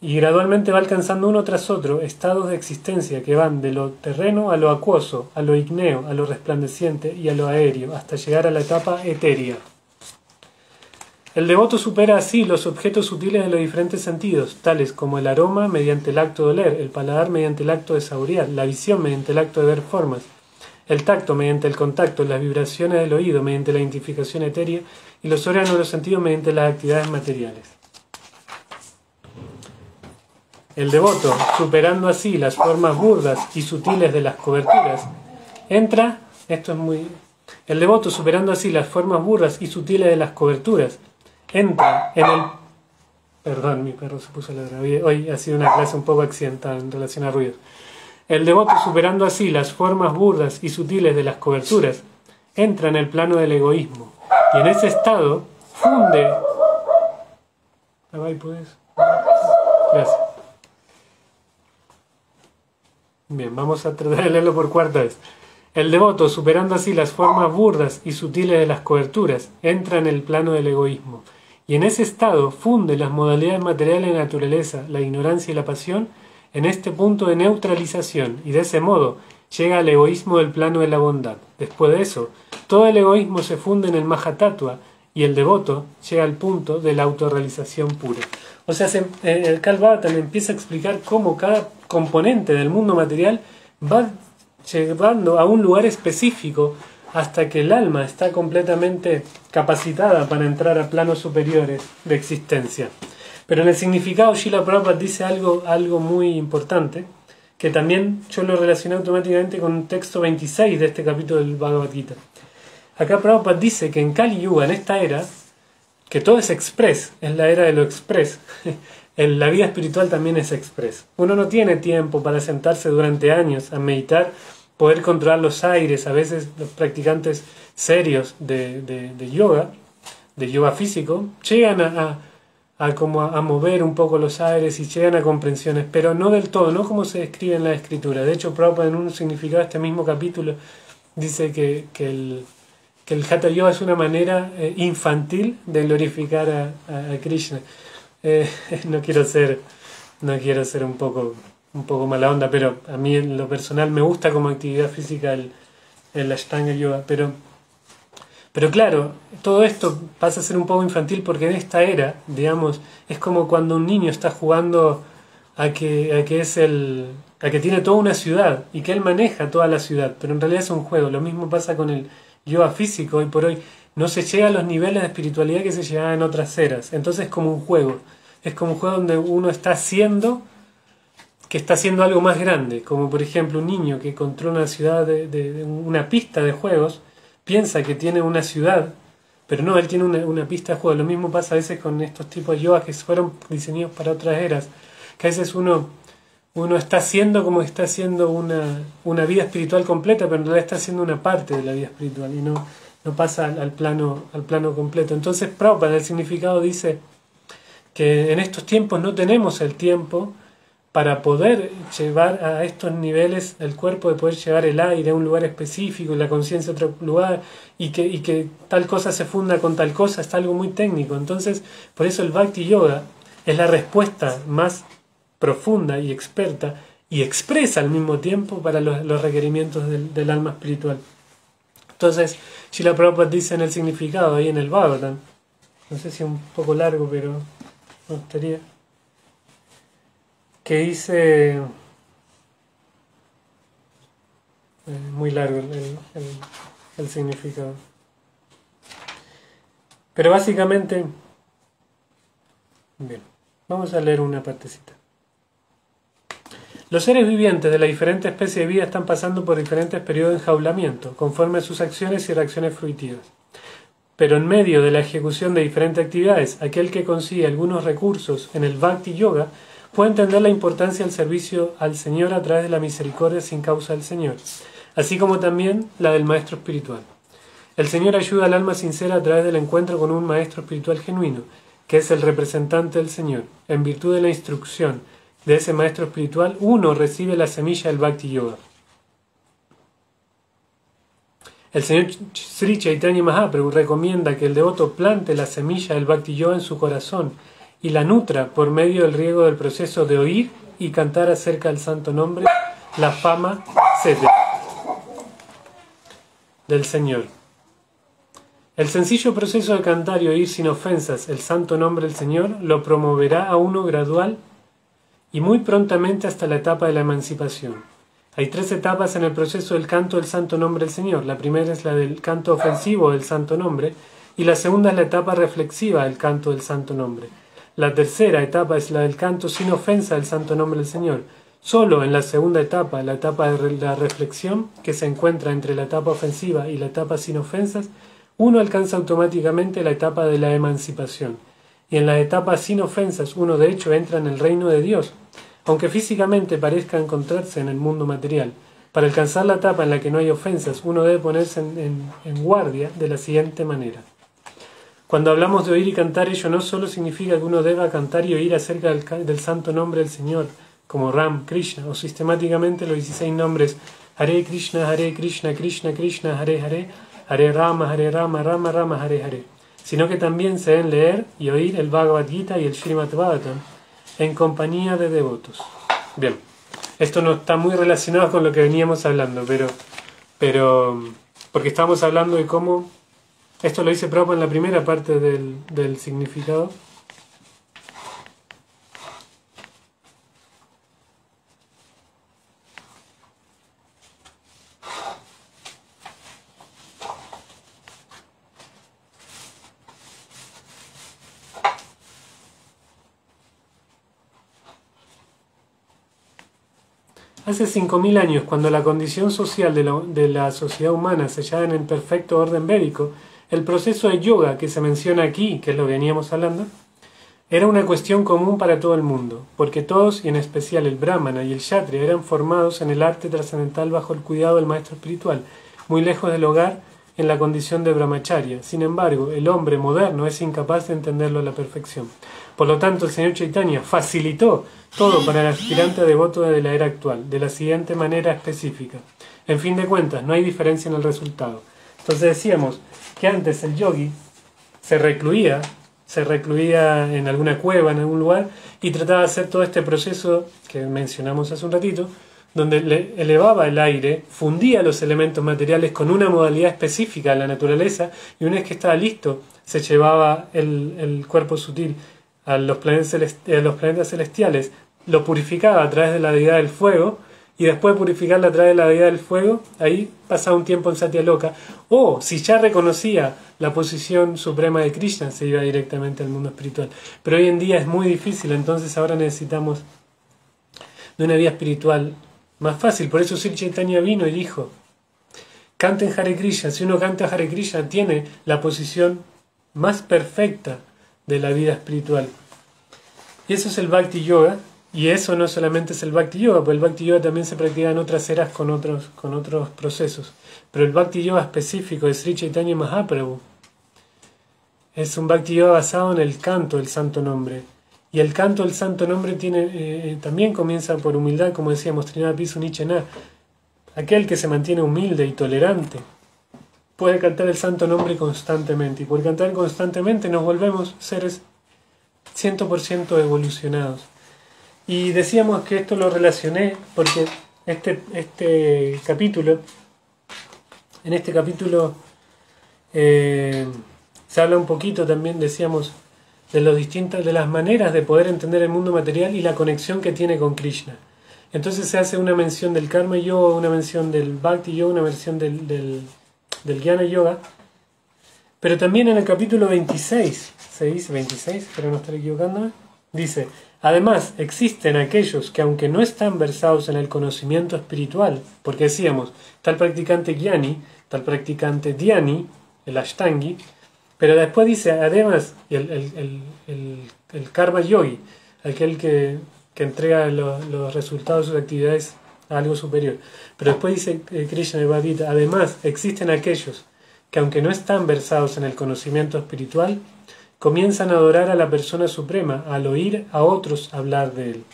y gradualmente va alcanzando uno tras otro estados de existencia que van de lo terreno a lo acuoso, a lo igneo, a lo resplandeciente y a lo aéreo, hasta llegar a la etapa etérea. El devoto supera así los objetos sutiles de los diferentes sentidos, tales como el aroma mediante el acto de oler, el paladar mediante el acto de saborear, la visión mediante el acto de ver formas, el tacto mediante el contacto, las vibraciones del oído mediante la identificación etérea y los órganos de los sentidos mediante las actividades materiales. El devoto, superando así las formas burdas y sutiles de las coberturas, entra en el... Perdón, mi perro se puso a ladrar. Hoy ha sido una clase un poco accidentada en relación a ruidos. El devoto, superando así las formas burdas y sutiles de las coberturas, entra en el plano del egoísmo y en ese estado funde... Gracias. Bien, vamos a tratar de leerlo por cuarta vez. El devoto, superando así las formas burdas y sutiles de las coberturas, entra en el plano del egoísmo y en ese estado funde las modalidades materiales de la naturaleza, la ignorancia y la pasión, en este punto de neutralización, y de ese modo llega al egoísmo del plano de la bondad. Después de eso, todo el egoísmo se funde en el Mahatattva y el devoto llega al punto de la autorrealización pura. O sea, el Bhagavatam empieza a explicar cómo cada componente del mundo material va llevando a un lugar específico hasta que el alma está completamente capacitada para entrar a planos superiores de existencia. Pero en el significado Srila Prabhupada dice algo muy importante, que también yo lo relacioné automáticamente con un texto 26 de este capítulo del Bhagavad Gita. Acá Prabhupada dice que en Kali Yuga, en esta era, que todo es express, es la era de lo express. La vida espiritual también es express. Uno no tiene tiempo para sentarse durante años a meditar, poder controlar los aires. A veces los practicantes serios de yoga físico, llegan a mover un poco los aires y llegan a comprensiones, pero no del todo, no como se describe en la escritura. De hecho, Prabhupada en un significado de este mismo capítulo dice que el Hatha Yoga es una manera infantil de glorificar a Krishna. No quiero ser un poco mala onda, pero a mí en lo personal me gusta como actividad física el Ashtanga Yoga, pero claro, todo esto pasa a ser un poco infantil porque en esta era, digamos, es como cuando un niño está jugando a que tiene toda una ciudad y que él maneja toda la ciudad, pero en realidad es un juego. Lo mismo pasa con el yoga físico. Hoy por hoy no se llega a los niveles de espiritualidad que se llegaban en otras eras. Entonces es como un juego. Es como un juego donde uno está haciendo algo más grande. Como por ejemplo un niño que controla una ciudad de una pista de juegos, piensa que tiene una ciudad, pero no, él tiene una pista de juegos. Lo mismo pasa a veces con estos tipos de yoga que fueron diseñados para otras eras. Que a veces uno está haciendo como que está haciendo una vida espiritual completa, pero en realidad está haciendo una parte de la vida espiritual y no pasa al plano completo. Entonces Prabhupada en el significado dice que en estos tiempos no tenemos el tiempo para poder llevar a estos niveles el cuerpo, de poder llevar el aire a un lugar específico, la conciencia a otro lugar, y que tal cosa se funda con tal cosa, está algo muy técnico. Entonces, por eso el Bhakti Yoga es la respuesta más profunda y experta y expresa al mismo tiempo para los requerimientos del alma espiritual. Entonces, Srila Prabhupada dice en el significado, ahí en el Bhagavatam, no sé si es un poco largo, pero me gustaría, que dice, muy largo el significado, pero básicamente, bien, vamos a leer una partecita. Los seres vivientes de las diferentes especies de vida están pasando por diferentes periodos de enjaulamiento, conforme a sus acciones y reacciones fruitivas. Pero en medio de la ejecución de diferentes actividades, aquel que consigue algunos recursos en el Bhakti Yoga puede entender la importancia del servicio al Señor a través de la misericordia sin causa del Señor, así como también la del Maestro Espiritual. El Señor ayuda al alma sincera a través del encuentro con un Maestro Espiritual genuino, que es el representante del Señor. En virtud de la instrucción de ese Maestro Espiritual, uno recibe la semilla del Bhakti Yoga. El Señor Sri Chaitanya Mahaprabhu recomienda que el devoto plante la semilla del Bhakti Yoga en su corazón y la nutra por medio del riego del proceso de oír y cantar acerca del santo nombre, la fama, etc. del Señor. El sencillo proceso de cantar y oír sin ofensas el santo nombre del Señor lo promoverá a uno gradual y muy prontamente hasta la etapa de la emancipación. Hay 3 etapas en el proceso del canto del santo nombre del Señor. La primera es la del canto ofensivo del santo nombre y la segunda es la etapa reflexiva del canto del santo nombre. La tercera etapa es la del canto sin ofensa del santo nombre del Señor. Solo en la segunda etapa, la etapa de la reflexión, que se encuentra entre la etapa ofensiva y la etapa sin ofensas, uno alcanza automáticamente la etapa de la emancipación. Y en la etapa sin ofensas uno de hecho entra en el reino de Dios, aunque físicamente parezca encontrarse en el mundo material. Para alcanzar la etapa en la que no hay ofensas, uno debe ponerse en guardia de la siguiente manera. Cuando hablamos de oír y cantar, ello no solo significa que uno deba cantar y oír acerca del santo nombre del Señor, como Ram, Krishna, o sistemáticamente los 16 nombres Hare Krishna, Krishna Krishna, Hare Hare, Hare Rama, Rama Rama, Hare Hare, sino que también se deben leer y oír el Bhagavad Gita y el Srimad Bhagavatam en compañía de devotos. Bien, esto no está muy relacionado con lo que veníamos hablando, pero porque estamos hablando de cómo, esto lo dice Prabhupada en la primera parte del significado. Hace 5.000 años, cuando la condición social de la sociedad humana se hallaba en perfecto orden védico, el proceso de yoga que se menciona aquí, que es lo que veníamos hablando, era una cuestión común para todo el mundo, porque todos, y en especial el brahmana y el kshatriya, eran formados en el arte trascendental bajo el cuidado del maestro espiritual, muy lejos del hogar, en la condición de brahmacharya. Sin embargo, el hombre moderno es incapaz de entenderlo a la perfección. Por lo tanto, el señor Chaitanya facilitó todo para el aspirante devoto de la era actual, de la siguiente manera específica. En fin de cuentas, no hay diferencia en el resultado. Entonces decíamos que antes el yogi se recluía en alguna cueva, en algún lugar, y trataba de hacer todo este proceso que mencionamos hace un ratito, donde le elevaba el aire, fundía los elementos materiales con una modalidad específica de la naturaleza, y una vez que estaba listo, se llevaba el cuerpo sutil a los planetas celestiales, lo purificaba a través de la deidad del fuego, y después de purificarla a través de la deidad del fuego, ahí pasaba un tiempo en Satyaloka, o si ya reconocía la posición suprema de Krishna, se iba directamente al mundo espiritual. Pero hoy en día es muy difícil, entonces ahora necesitamos de una vía espiritual más fácil. Por eso Sri Chaitanya vino y dijo, canten Hare Krishna. Si uno canta Hare Krishna, tiene la posición más perfecta de la vida espiritual. Y eso es el Bhakti Yoga. Y eso no solamente es el Bhakti Yoga, porque el Bhakti Yoga también se practica en otras eras con otros procesos. Pero el Bhakti Yoga específico de Sri Chaitanya Mahaprabhu es un Bhakti Yoga basado en el canto del Santo Nombre. Y el canto del Santo Nombre también comienza por humildad, como decíamos, Trinapisu Nichena. Aquel que se mantiene humilde y tolerante puede cantar el Santo Nombre constantemente. Y por cantar constantemente nos volvemos seres 100% evolucionados. Y decíamos que esto lo relacioné porque en este capítulo se habla un poquito también, decíamos, de las maneras de poder entender el mundo material y la conexión que tiene con Krishna. Entonces se hace una mención del Karma Yoga, una mención del Bhakti Yoga, una mención del Jnana Yoga, pero también en el capítulo 26, se dice 26, pero no estar equivocándome, dice: además, existen aquellos que, aunque no están versados en el conocimiento espiritual, porque decíamos, tal practicante Jnani, tal practicante Dhyani, el Ashtangi, pero después dice, además, el Karma Yogi, aquel que entrega los resultados de sus actividades a algo superior. Pero después dice Krishna Bhagavad, además, existen aquellos que, aunque no están versados en el conocimiento espiritual, comienzan a adorar a la persona suprema al oír a otros hablar de él.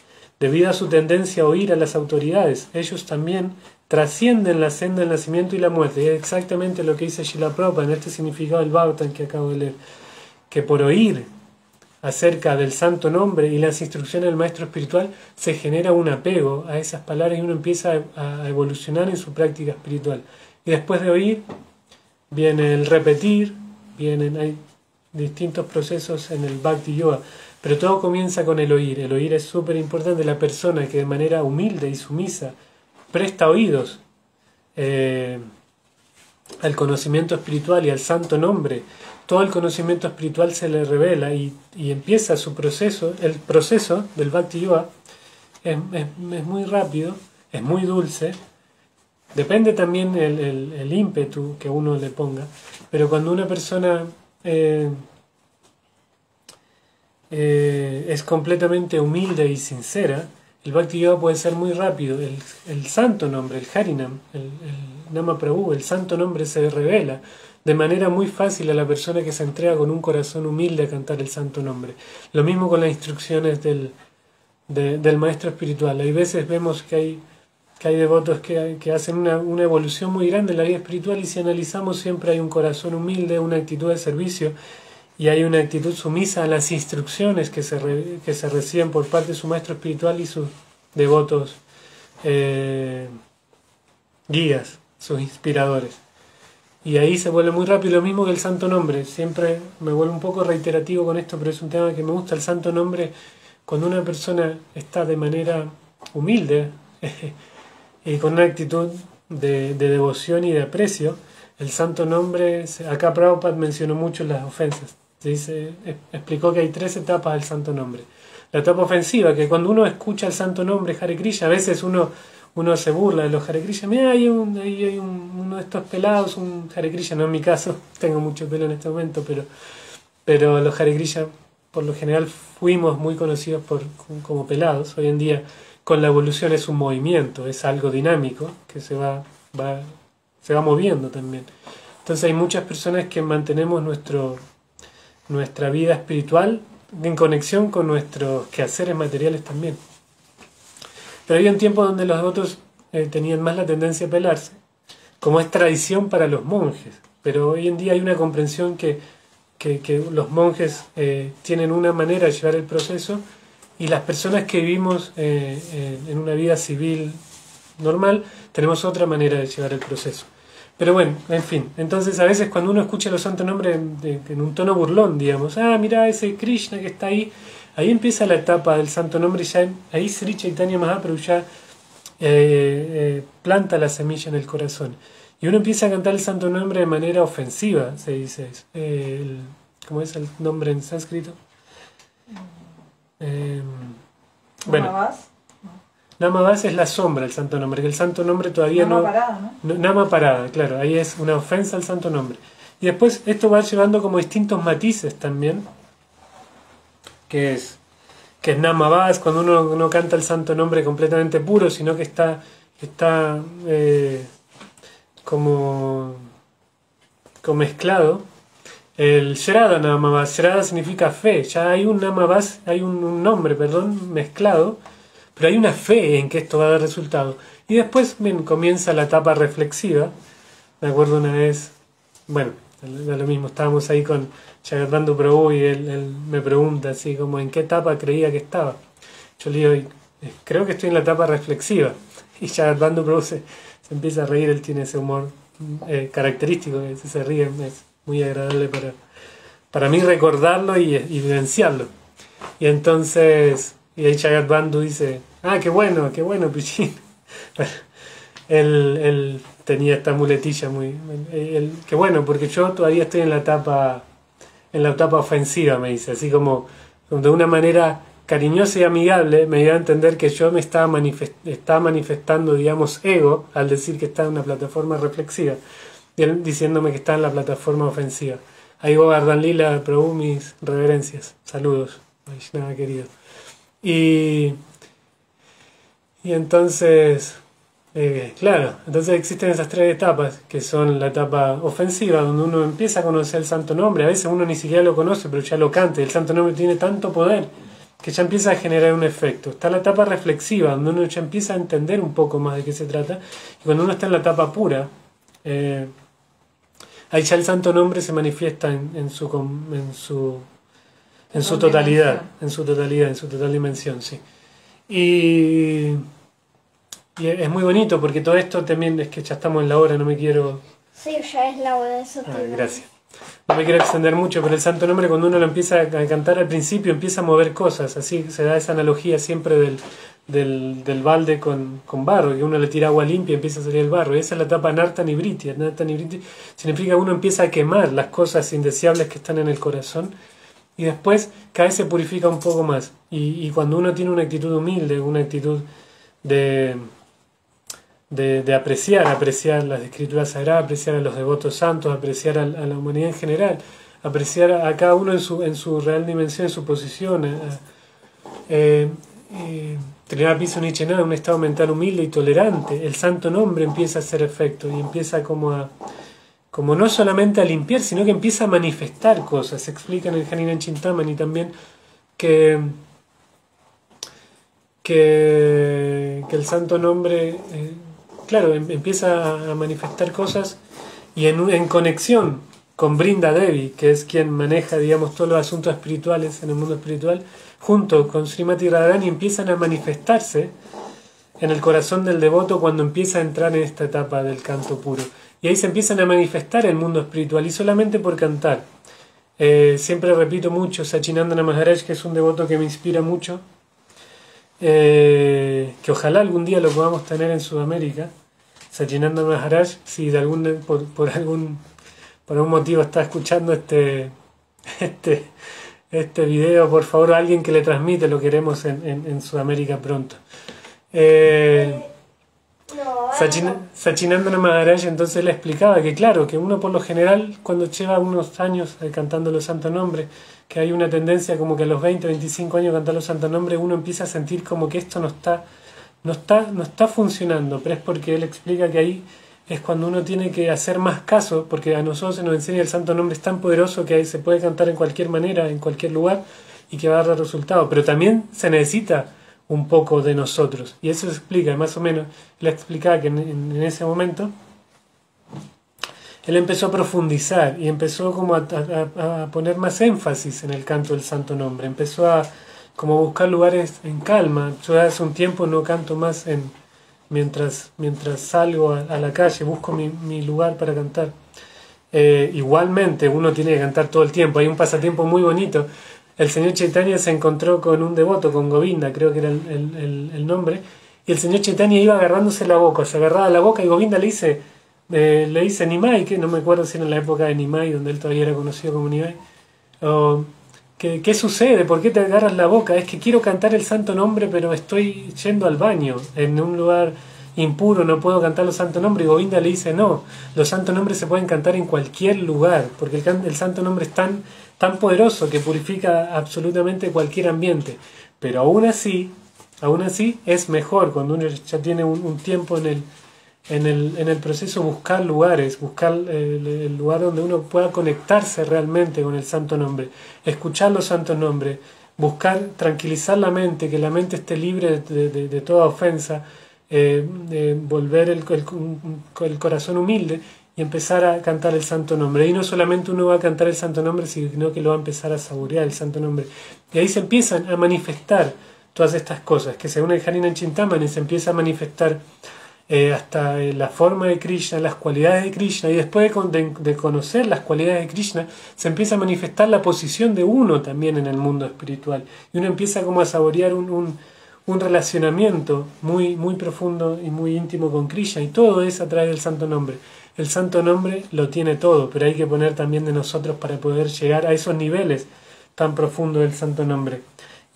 Debido a su tendencia a oír a las autoridades, ellos también trascienden la senda del nacimiento y la muerte. Y es exactamente lo que dice Srila Prabhupada en este significado del Bhagavatam que acabo de leer, que por oír acerca del santo nombre y las instrucciones del maestro espiritual se genera un apego a esas palabras y uno empieza a evolucionar en su práctica espiritual. Y después de oír viene el repetir, hay distintos procesos en el Bhakti Yoga, pero todo comienza con el oír. El oír es súper importante. La persona que de manera humilde y sumisa presta oídos al conocimiento espiritual y al santo nombre, todo el conocimiento espiritual se le revela y empieza su proceso. El proceso del Bhakti Yoga es muy rápido, es muy dulce, depende también el ímpetu que uno le ponga, pero cuando una persona es completamente humilde y sincera, el Bhakti Yoga puede ser muy rápido. El santo nombre, el Harinam, el Nama Prabhu, el santo nombre se revela de manera muy fácil a la persona que se entrega con un corazón humilde a cantar el santo nombre. Lo mismo con las instrucciones del maestro espiritual. Hay veces vemos que hay devotos que hacen una evolución muy grande en la vida espiritual, y si analizamos siempre hay un corazón humilde, una actitud de servicio y hay una actitud sumisa a las instrucciones que se reciben por parte de su maestro espiritual y sus devotos guías, sus inspiradores. Y ahí se vuelve muy rápido, lo mismo que el santo nombre. Siempre me vuelvo un poco reiterativo con esto, pero es un tema que me gusta. El santo nombre, cuando una persona está de manera humilde y con una actitud de devoción y de aprecio, el santo nombre, acá Prabhupada mencionó mucho las ofensas. Explicó que hay 3 etapas del santo nombre. La etapa ofensiva, que cuando uno escucha el santo nombre Hare Krishna, a veces uno uno se burla de los Hare Krishna. Mira, hay uno de estos pelados, un Hare Krishna, no en mi caso, tengo mucho pelo en este momento, pero los Hare Krishna por lo general fuimos muy conocidos como pelados. Hoy en día con la evolución es un movimiento, es algo dinámico que se va moviendo también. Entonces hay muchas personas que mantenemos nuestra vida espiritual en conexión con nuestros quehaceres materiales también. Pero había un tiempo donde los devotos tenían más la tendencia a pelarse, como es tradición para los monjes. Pero hoy en día hay una comprensión que los monjes tienen una manera de llevar el proceso y las personas que vivimos en una vida civil normal tenemos otra manera de llevar el proceso. Pero bueno, en fin, entonces a veces cuando uno escucha los santos nombres en un tono burlón, digamos, mira ese Krishna que está ahí empieza la etapa del santo nombre, ya ahí Sri Chaitanya Mahaprabhu ya planta la semilla en el corazón. Y uno empieza a cantar el santo nombre de manera ofensiva, se dice. ¿Cómo es el nombre en sánscrito? Bueno, Namavas es la sombra, el santo nombre, que el santo nombre todavía Nama parada, ¿no? Nama parada, claro, ahí es una ofensa al santo nombre. Y después esto va llevando como distintos matices también, que es Namavas, cuando uno no canta el santo nombre completamente puro, sino que está como mezclado. El Shraddha Namavas, Shraddha significa fe, ya hay un Namavas, hay un nombre, mezclado, pero hay una fe en que esto va a dar resultado. Y después comienza la etapa reflexiva. Me acuerdo una vez, bueno, da lo mismo, estábamos ahí con Jagadbandhu Prabhu y él me pregunta así como en qué etapa creía que estaba. Yo le digo, creo que estoy en la etapa reflexiva. Y Jagadbandhu Prabhu se empieza a reír, él tiene ese humor característico, que se ríe, es muy agradable para mí recordarlo y vivenciarlo. Y entonces, y ahí Jagadbandhu dice, qué bueno, Pichín. Él tenía esta muletilla qué bueno, porque yo todavía estoy en la etapa ofensiva, me dice, así como de una manera cariñosa y amigable me dio a entender que yo me estaba manifestando, digamos, ego, al decir que está en una plataforma reflexiva, y él diciéndome que está en la plataforma ofensiva. Ahí Govardhan Lila, Prabhu, mis reverencias, saludos, Vaishnava querido. Y entonces, claro, entonces existen esas tres etapas, que son la etapa ofensiva, donde uno empieza a conocer el santo nombre. A veces uno ni siquiera lo conoce, pero ya lo canta. El santo nombre tiene tanto poder que ya empieza a generar un efecto. Está la etapa reflexiva, donde uno ya empieza a entender un poco más de qué se trata. Y cuando uno está en la etapa pura, ahí ya el santo nombre se manifiesta en su totalidad, en su total dimensión, sí. Y es muy bonito porque todo esto también, es que ya estamos en la hora, no me quiero... Sí, ya es la hora de eso. Gracias. No me quiero extender mucho, pero el santo nombre cuando uno lo empieza a cantar al principio empieza a mover cosas, así se da esa analogía siempre del balde con barro, que uno le tira agua limpia y empieza a salir el barro. Y esa es la etapa Nartanivriti. Nartanivriti significa que uno empieza a quemar las cosas indeseables que están en el corazón y después cada vez se purifica un poco más. Y cuando uno tiene una actitud humilde, una actitud de apreciar las escrituras sagradas, apreciar a los devotos santos, apreciar a la humanidad en general, apreciar a cada uno en su real dimensión, en su posición, tener piso Nichenada, un estado mental humilde y tolerante, el santo nombre empieza a hacer efecto y empieza como no solamente a limpiar, sino que empieza a manifestar cosas. Se explica en el Harinan Chintamani también que el santo nombre claro, empieza a manifestar cosas y en conexión con Brinda Devi, que es quien maneja, digamos, todos los asuntos espirituales en el mundo espiritual, junto con Srimati Radharani empiezan a manifestarse en el corazón del devoto cuando empieza a entrar en esta etapa del canto puro. Y ahí se empiezan a manifestar el mundo espiritual, y solamente por cantar. Siempre repito mucho, Sachinandana Maharaj, que es un devoto que me inspira mucho, que ojalá algún día lo podamos tener en Sudamérica. Sachinandana Maharaj, si por algún motivo está escuchando este video, por favor, alguien que le transmite, lo queremos en Sudamérica pronto. No, Sachinandana Maharaj entonces le explicaba que claro, que uno por lo general cuando lleva unos años cantando los santos nombres, que hay una tendencia como que a los 20, 25 años de cantar los santos nombres uno empieza a sentir como que esto no está funcionando, pero es porque él explica que ahí es cuando uno tiene que hacer más caso, porque a nosotros se nos enseña el santo nombre es tan poderoso que ahí se puede cantar en cualquier manera, en cualquier lugar y que va a dar resultado, pero también se necesita un poco de nosotros, y eso se explica más o menos. Le explicaba que en ese momento él empezó a profundizar y empezó como a poner más énfasis en el canto del santo nombre, empezó a como buscar lugares en calma. Yo hace un tiempo no canto más mientras salgo a la calle, busco mi lugar para cantar. Igualmente uno tiene que cantar todo el tiempo, hay un pasatiempo muy bonito. El señor Chaitanya se encontró con un devoto, con Govinda, creo que era el nombre, y el señor Chaitanya iba agarrándose la boca, se agarraba la boca y Govinda le dice Nimai, que no me acuerdo si era en la época de Nimai, donde él todavía era conocido como Nimai, ¿qué sucede? ¿Por qué te agarras la boca? Es que quiero cantar el santo nombre, pero estoy yendo al baño, en un lugar impuro, no puedo cantar los santos nombres. Y Govinda le dice, no, los santos nombres se pueden cantar en cualquier lugar, porque el santo nombre es tan poderoso que purifica absolutamente cualquier ambiente, pero aún así es mejor cuando uno ya tiene un tiempo en el proceso, buscar lugares, buscar el lugar donde uno pueda conectarse realmente con el santo nombre, escuchar los santos nombres, buscar tranquilizar la mente, que la mente esté libre de toda ofensa, volver el corazón humilde y empezar a cantar el santo nombre. Y no solamente uno va a cantar el santo nombre, sino que lo va a empezar a saborear el santo nombre. Y ahí se empiezan a manifestar todas estas cosas, que según el Harinam Chintamani se empieza a manifestar hasta la forma de Krishna, las cualidades de Krishna, y después de conocer las cualidades de Krishna, se empieza a manifestar la posición de uno también en el mundo espiritual. Y uno empieza como a saborear un relacionamiento muy, muy profundo y muy íntimo con Krishna, y todo es a través del santo nombre. El santo nombre lo tiene todo, pero hay que poner también de nosotros para poder llegar a esos niveles tan profundos del santo nombre.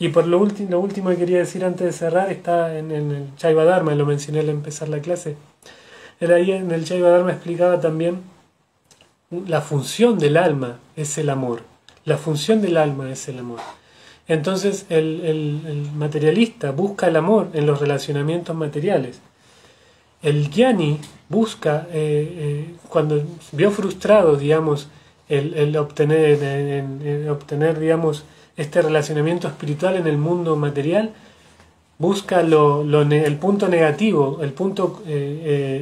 Y por lo último que quería decir antes de cerrar está en el Chaiva Dharma, lo mencioné al empezar la clase. Él ahí en el Chaiva Dharma explicaba también la función del alma es el amor. La función del alma es el amor. Entonces el materialista busca el amor en los relacionamientos materiales. El Jnani busca, cuando vio frustrado, digamos, el obtener, digamos, este relacionamiento espiritual en el mundo material, busca el punto negativo, el punto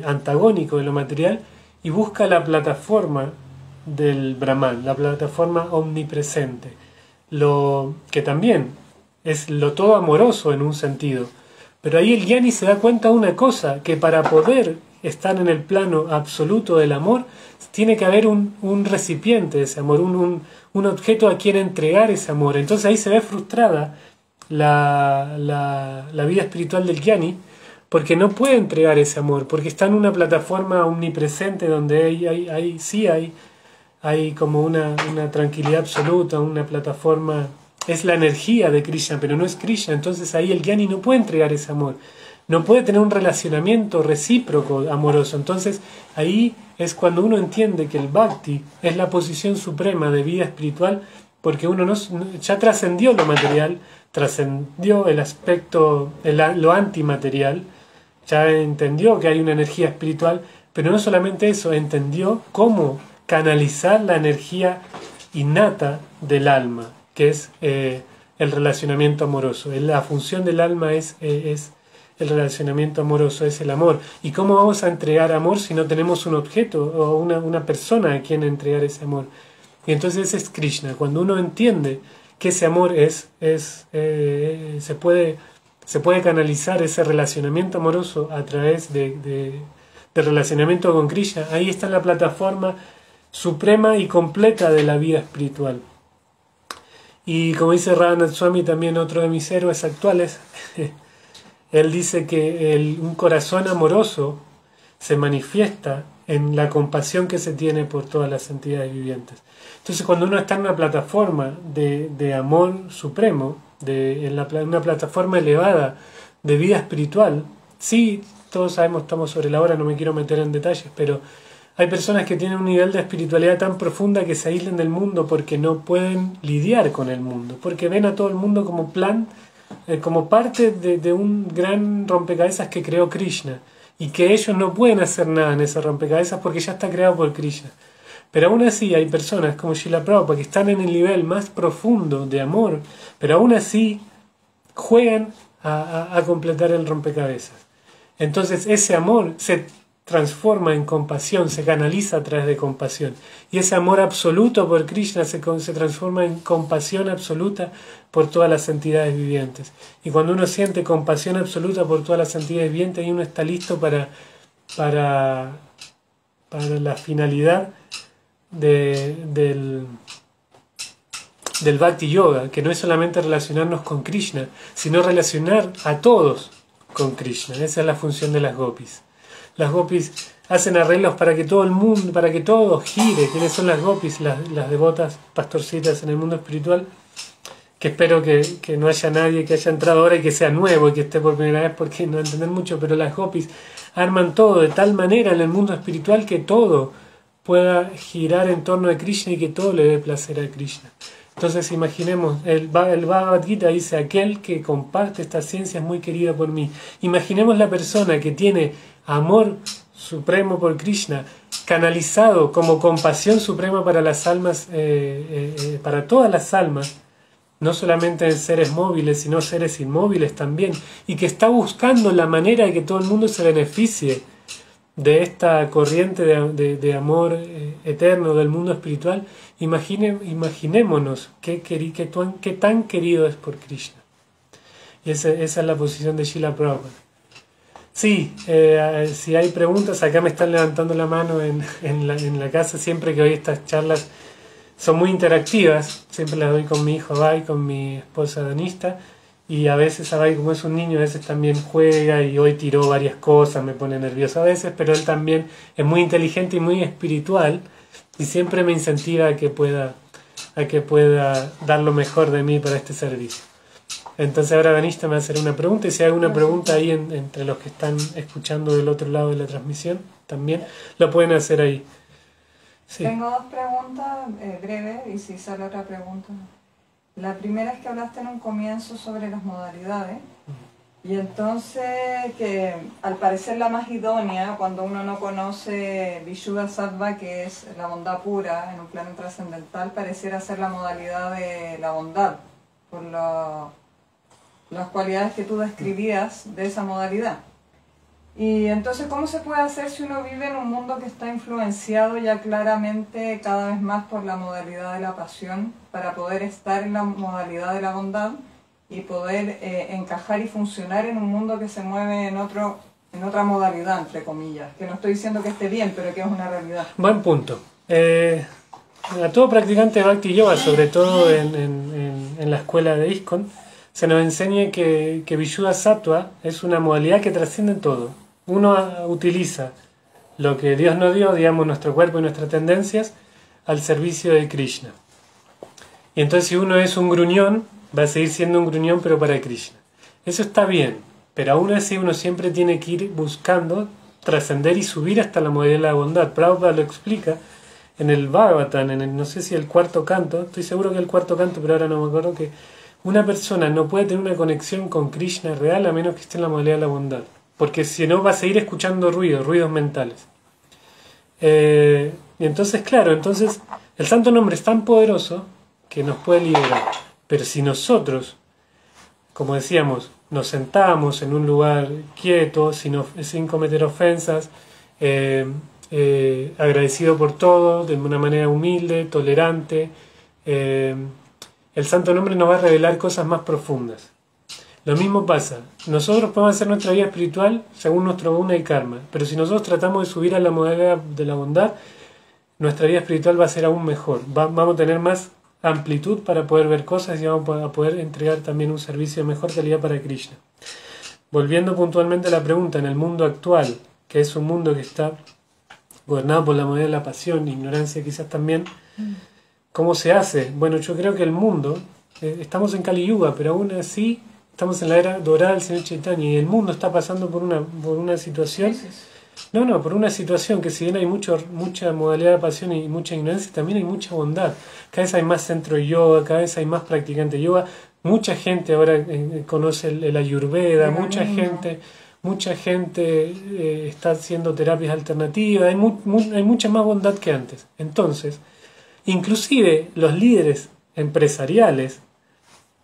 antagónico de lo material, y busca la plataforma del Brahman, la plataforma omnipresente, que también es lo todo amoroso en un sentido. Pero ahí el Jnani se da cuenta de una cosa, que para poder estar en el plano absoluto del amor, tiene que haber un recipiente de ese amor, un objeto a quien entregar ese amor. Entonces ahí se ve frustrada la vida espiritual del Jnani, porque no puede entregar ese amor, porque está en una plataforma omnipresente donde hay como una tranquilidad absoluta, una plataforma. Es la energía de Krishna, pero no es Krishna. Entonces ahí el Jnani no puede entregar ese amor, no puede tener un relacionamiento recíproco amoroso. Entonces ahí es cuando uno entiende que el Bhakti es la posición suprema de vida espiritual, porque uno ya trascendió lo material, trascendió el aspecto, lo antimaterial, ya entendió que hay una energía espiritual, pero no solamente eso, entendió cómo canalizar la energía innata del alma, que es el relacionamiento amoroso. La función del alma es el relacionamiento amoroso, es el amor. ¿Y cómo vamos a entregar amor si no tenemos un objeto o una persona a quien entregar ese amor? Y entonces es Krishna. Cuando uno entiende que ese amor se puede canalizar ese relacionamiento amoroso a través de relacionamiento con Krishna, ahí está la plataforma suprema y completa de la vida espiritual. Y como dice Radhanath Swami, también otro de mis héroes actuales, él dice que un corazón amoroso se manifiesta en la compasión que se tiene por todas las entidades vivientes. Entonces cuando uno está en una plataforma de amor supremo, en una plataforma elevada de vida espiritual, sí, todos sabemos, estamos sobre la hora, no me quiero meter en detalles, pero hay personas que tienen un nivel de espiritualidad tan profunda que se aíslan del mundo porque no pueden lidiar con el mundo, porque ven a todo el mundo como como parte de un gran rompecabezas que creó Krishna, y que ellos no pueden hacer nada en ese rompecabezas porque ya está creado por Krishna. Pero aún así hay personas como Srila Prabhupada que están en el nivel más profundo de amor, pero aún así juegan a completar el rompecabezas. Entonces ese amor se transforma en compasión, se canaliza a través de compasión. Y ese amor absoluto por Krishna se transforma en compasión absoluta por todas las entidades vivientes. Y cuando uno siente compasión absoluta por todas las entidades vivientes, y uno está listo para la finalidad del Bhakti Yoga, que no es solamente relacionarnos con Krishna, sino relacionar a todos con Krishna. Esa es la función de las gopis. Las gopis hacen arreglos para que todo el mundo, para que todo gire. ¿Quiénes son las gopis? Las devotas pastorcitas en el mundo espiritual, que espero que no haya nadie que haya entrado ahora y que sea nuevo y que esté por primera vez, porque no entienden mucho, pero las gopis arman todo de tal manera en el mundo espiritual que todo pueda girar en torno a Krishna y que todo le dé placer a Krishna. Entonces imaginemos, el Bhagavad Gita dice: aquel que comparte esta ciencia es muy querido por mí. Imaginemos la persona que tiene amor supremo por Krishna, canalizado como compasión suprema para las almas, para todas las almas, no solamente seres móviles, sino seres inmóviles también, y que está buscando la manera de que todo el mundo se beneficie de esta corriente de amor eterno del mundo espiritual. Imaginémonos qué tan querido es por Krishna. Y esa es la posición de Srila Prabhupada. Sí, si hay preguntas, acá me están levantando la mano en la casa. Siempre que doy estas charlas son muy interactivas, siempre las doy con mi hijo Abhay, con mi esposa Danista, y a veces Abhay, como es un niño, a veces también juega, y hoy tiró varias cosas, me pone nervioso a veces, pero él también es muy inteligente y muy espiritual, y siempre me incentiva a que pueda dar lo mejor de mí para este servicio. Entonces ahora Danista me va a hacer una pregunta, y si hay alguna pregunta ahí entre los que están escuchando del otro lado de la transmisión, también lo pueden hacer ahí. Sí. Tengo dos preguntas breves, y si sale otra pregunta. La primera es que hablaste en un comienzo sobre las modalidades, y entonces que al parecer la más idónea, cuando uno no conoce Vishuddha Sattva, que es la bondad pura en un plano trascendental, pareciera ser la modalidad de la bondad, por las cualidades que tú describías de esa modalidad. Y entonces, ¿cómo se puede hacer si uno vive en un mundo que está influenciado ya claramente cada vez más por la modalidad de la pasión, para poder estar en la modalidad de la bondad y poder encajar y funcionar en un mundo que se mueve en otra modalidad, entre comillas? Que no estoy diciendo que esté bien, pero que es una realidad. Buen punto. A todo practicante de Bhakti Yoga, sobre todo en la escuela de ISKCON, se nos enseña que Vishuddha Sattva es una modalidad que trasciende todo. Uno utiliza lo que Dios nos dio, digamos, nuestro cuerpo y nuestras tendencias, al servicio de Krishna. Y entonces, si uno es un gruñón, va a seguir siendo un gruñón, pero para Krishna. Eso está bien, pero aún así uno siempre tiene que ir buscando trascender y subir hasta la modalidad de la bondad. Prabhupada lo explica en el Bhagavatam, no sé si el cuarto canto, estoy seguro que el cuarto canto, pero ahora no me acuerdo, que una persona no puede tener una conexión con Krishna real a menos que esté en la modalidad de la bondad, porque si no va a seguir escuchando ruidos mentales. Y entonces, claro, el santo nombre es tan poderoso que nos puede liberar, pero si nosotros, como decíamos, nos sentamos en un lugar quieto, sin cometer ofensas, agradecido por todo, de una manera humilde, tolerante, el santo nombre nos va a revelar cosas más profundas. Lo mismo pasa, nosotros podemos hacer nuestra vida espiritual según nuestro guna y karma, pero si nosotros tratamos de subir a la modalidad de la bondad, nuestra vida espiritual va a ser aún mejor. Vamos a tener más amplitud para poder ver cosas y vamos a poder entregar también un servicio de mejor calidad para Krishna. Volviendo puntualmente a la pregunta, en el mundo actual, que es un mundo que está gobernado por la modalidad de la pasión, ignorancia quizás también, ¿cómo se hace? Bueno, yo creo que el mundo, estamos en Kali Yuga, pero aún así estamos en la era dorada del Señor Chaitanya y el mundo está pasando por una situación. Por una situación que si bien hay mucha modalidad de pasión y mucha ignorancia, también hay mucha bondad. Cada vez hay más centro de yoga, cada vez hay más practicantes de yoga. Mucha gente ahora conoce el Ayurveda, mucha gente está haciendo terapias alternativas, hay mucha más bondad que antes. Entonces, inclusive los líderes empresariales,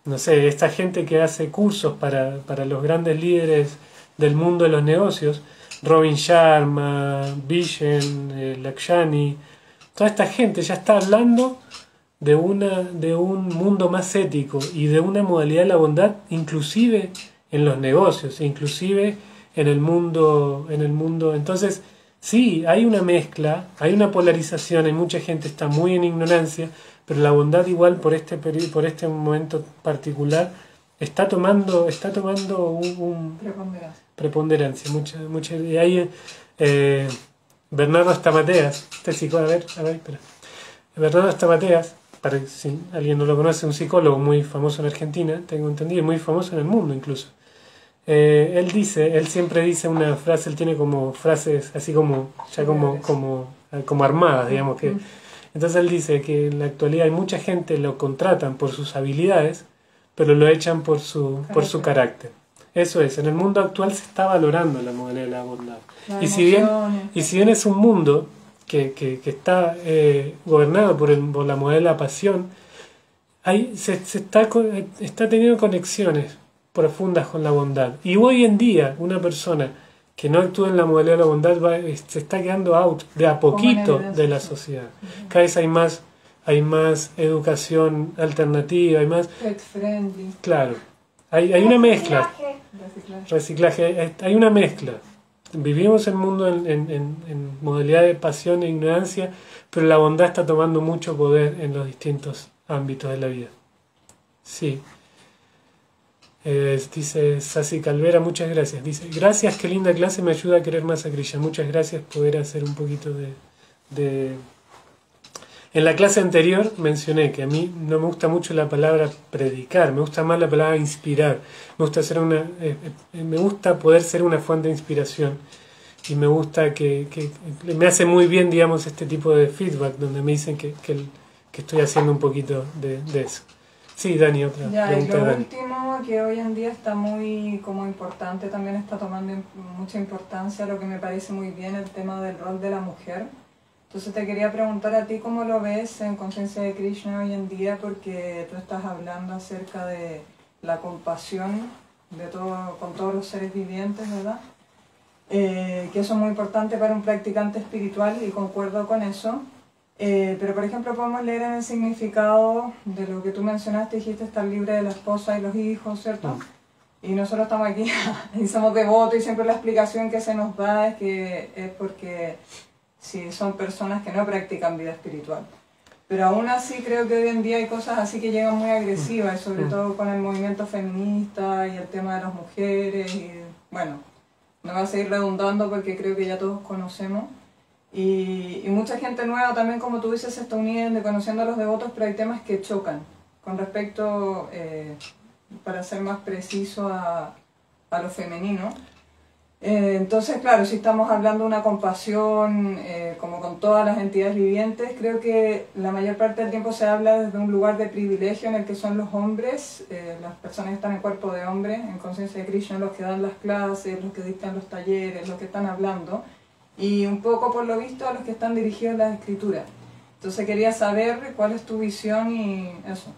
no sé, esta gente que hace cursos para los grandes líderes del mundo de los negocios, Robin Sharma, Vishen, Lakshani, toda esta gente ya está hablando de un mundo más ético y de una modalidad de la bondad, inclusive en los negocios, inclusive en el mundo. Entonces, sí, hay una mezcla, hay una polarización, hay mucha gente está muy en ignorancia, pero la bondad igual por este momento particular está tomando un preponderancia, mucha, y ahí Bernardo Stamateas, espera. Bernardo Stamateas, para si alguien no lo conoce, un psicólogo muy famoso en Argentina, tengo entendido, y muy famoso en el mundo incluso. Él siempre dice una frase, él tiene como frases así como armadas, digamos que. Entonces él dice que en la actualidad hay mucha gente lo contratan por sus habilidades, pero lo echan por su carácter. Eso es, en el mundo actual se está valorando la modalidad de la bondad. Y si bien es un mundo que está gobernado por la modalidad de la pasión, se está teniendo conexiones profundas con la bondad. Y hoy en día una persona que no actúa en la modalidad de la bondad se está quedando out de a poquito de la sociedad. Cada vez hay más educación alternativa, hay más... Pet friendly. Claro, hay una mezcla. Reciclaje, hay una mezcla. Vivimos el mundo en modalidad de pasión e ignorancia, pero la bondad está tomando mucho poder en los distintos ámbitos de la vida. Sí. Dice Sasi Calvera, muchas gracias. Dice, gracias, qué linda clase, me ayuda a querer más a Krishna. Muchas gracias, poder hacer un poquito de... En la clase anterior mencioné que a mí no me gusta mucho la palabra predicar, me gusta más la palabra inspirar. Me gusta poder ser una fuente de inspiración y me gusta que me hace muy bien, digamos, este tipo de feedback donde me dicen que estoy haciendo un poquito de eso. Sí, Dani, otra pregunta. Y lo último, que hoy en día está muy como importante, también está tomando mucha importancia, lo que me parece muy bien, el tema del rol de la mujer. Entonces te quería preguntar a ti cómo lo ves en Conciencia de Krishna hoy en día, porque tú estás hablando acerca de la compasión con todos los seres vivientes, ¿verdad? Que eso es muy importante para un practicante espiritual y concuerdo con eso. Pero por ejemplo podemos leer en el significado de lo que tú mencionaste, dijiste estar libre de la esposa y los hijos, ¿cierto? Y nosotros estamos aquí y somos devotos y siempre la explicación que se nos da es que es porque si son personas que no practican vida espiritual. Pero aún así creo que hoy en día hay cosas así que llegan muy agresivas, y sobre todo con el movimiento feminista y el tema de las mujeres, y bueno, no voy a seguir redundando porque creo que ya todos conocemos. Y mucha gente nueva también, como tú dices, se está uniendo y conociendo a los devotos, pero hay temas que chocan con respecto, para ser más preciso, a lo femenino. Entonces, claro, si estamos hablando de una compasión, como con todas las entidades vivientes, creo que la mayor parte del tiempo se habla desde un lugar de privilegio en el que son los hombres, las personas que están en cuerpo de hombre, en Conciencia de Krishna, los que dan las clases, los que dictan los talleres, los que están hablando, y un poco por lo visto a los que están dirigidos a las escrituras. Entonces quería saber cuál es tu visión y eso.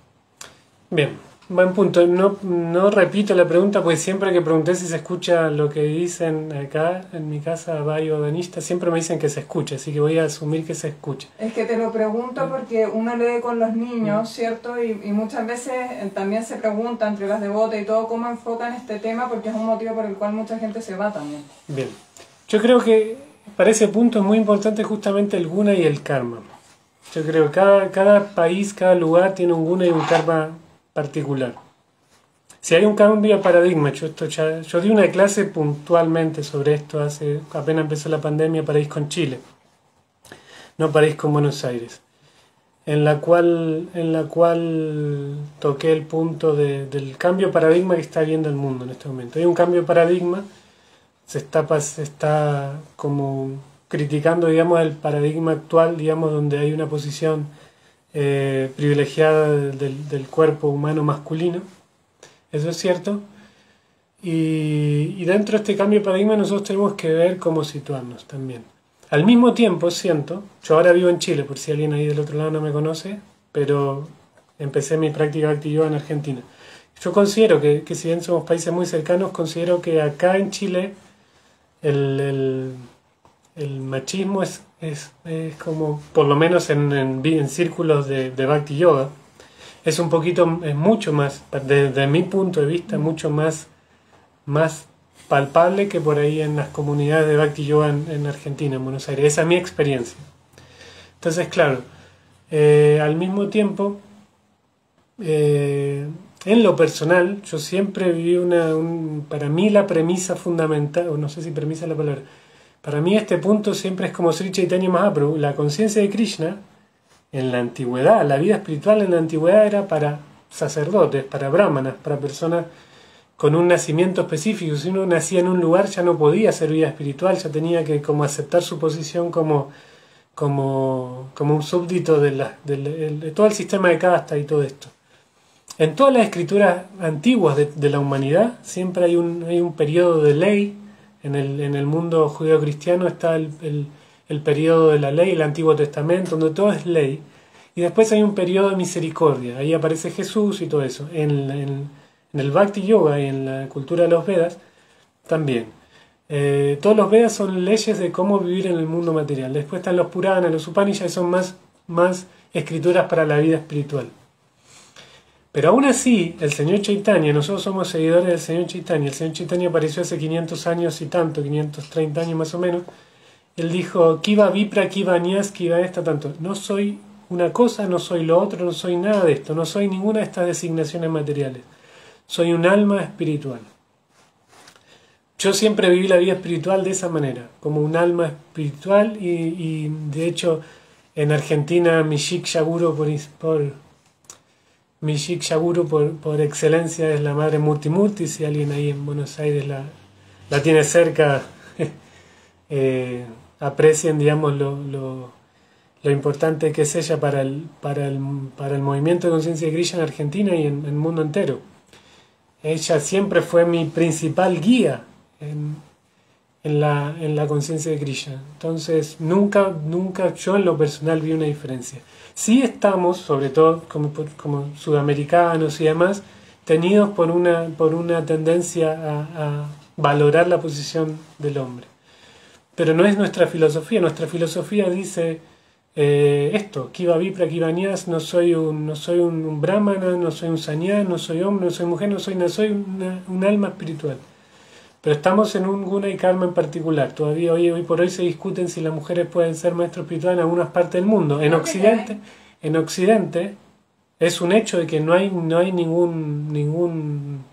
Bien, buen punto. No repito la pregunta, pues siempre que pregunté si se escucha lo que dicen acá en mi casa, Bayo Danista, siempre me dicen que se escucha, así que voy a asumir que se escucha. Es que te lo pregunto porque uno lee con los niños, ¿cierto? Y muchas veces también se pregunta entre las devotas y todo cómo enfocan este tema, porque es un motivo por el cual mucha gente se va también. Bien, yo creo que para ese punto es muy importante justamente el guna y el karma. Yo creo que cada país, cada lugar tiene un guna y un karma particular. Si hay un cambio de paradigma, yo di una clase puntualmente sobre esto apenas empezó la pandemia para ir con Chile, no para ir con Buenos Aires. en la cual toqué el punto del cambio de paradigma que está viendo el mundo en este momento. Hay un cambio de paradigma, se está como criticando, digamos, el paradigma actual, digamos, donde hay una posición privilegiada del cuerpo humano masculino. Eso es cierto. Y dentro de este cambio de paradigma nosotros tenemos que ver cómo situarnos también. Al mismo tiempo siento, yo ahora vivo en Chile, por si alguien ahí del otro lado no me conoce, pero empecé mi práctica Bhakti Yoga en Argentina. Yo considero que si bien somos países muy cercanos, considero que acá en Chile el machismo es como, por lo menos en círculos de Bhakti Yoga, es mucho más, desde mi punto de vista, mucho más palpable que por ahí en las comunidades de Bhakti Yoga en Argentina, en Buenos Aires. Esa es mi experiencia. Entonces, claro, al mismo tiempo, en lo personal, yo siempre viví para mí la premisa fundamental, o no sé si premisa es la palabra, para mí este punto siempre es como Sri Chaitanya Mahaprabhu, la conciencia de Krishna en la antigüedad, la vida espiritual en la antigüedad era para sacerdotes, para brahmanas, para personas con un nacimiento específico. Si uno nacía en un lugar ya no podía hacer vida espiritual, ya tenía que como aceptar su posición como un súbdito de todo el sistema de casta y todo esto. En todas las escrituras antiguas de la humanidad siempre hay un periodo de ley. En el mundo judeo-cristiano está el periodo de la ley, el Antiguo Testamento, donde todo es ley. Y después hay un periodo de misericordia. Ahí aparece Jesús y todo eso. En el Bhakti Yoga y en la cultura de los Vedas también. Todos los Vedas son leyes de cómo vivir en el mundo material. Después están los Puranas, los Upanishads, son más escrituras para la vida espiritual. Pero aún así, el Señor Chaitanya, nosotros somos seguidores del Señor Chaitanya. El Señor Chaitanya apareció hace 500 años y tanto, 530 años más o menos. Él dijo, Kiva Vipra, Kiva Nyas, Kiva esta, tanto. No soy una cosa, no soy lo otro, no soy nada de esto, no soy ninguna de estas designaciones materiales. Soy un alma espiritual. Yo siempre viví la vida espiritual de esa manera, como un alma espiritual y de hecho en Argentina mi Shiksha Guru por excelencia es la Madre Murti Murti. Si alguien ahí en Buenos Aires la tiene cerca, aprecien, digamos, lo importante que es ella para el movimiento de conciencia de Krishna en Argentina y en el mundo entero. Ella siempre fue mi principal guía en la conciencia de Krishna. Entonces, nunca yo en lo personal vi una diferencia. Sí estamos, sobre todo como sudamericanos y demás, tenidos por una tendencia a valorar la posición del hombre. Pero no es nuestra filosofía. Nuestra filosofía dice esto, Kiva Vipra, Kiva Nyas, no soy un brahmana, no soy un sannyas, no soy hombre, no soy mujer, no soy nada, soy un alma espiritual. Pero estamos en un guna y karma en particular. Todavía hoy por hoy se discuten si las mujeres pueden ser maestros espirituales en algunas partes del mundo. En Occidente es un hecho de que no hay ningún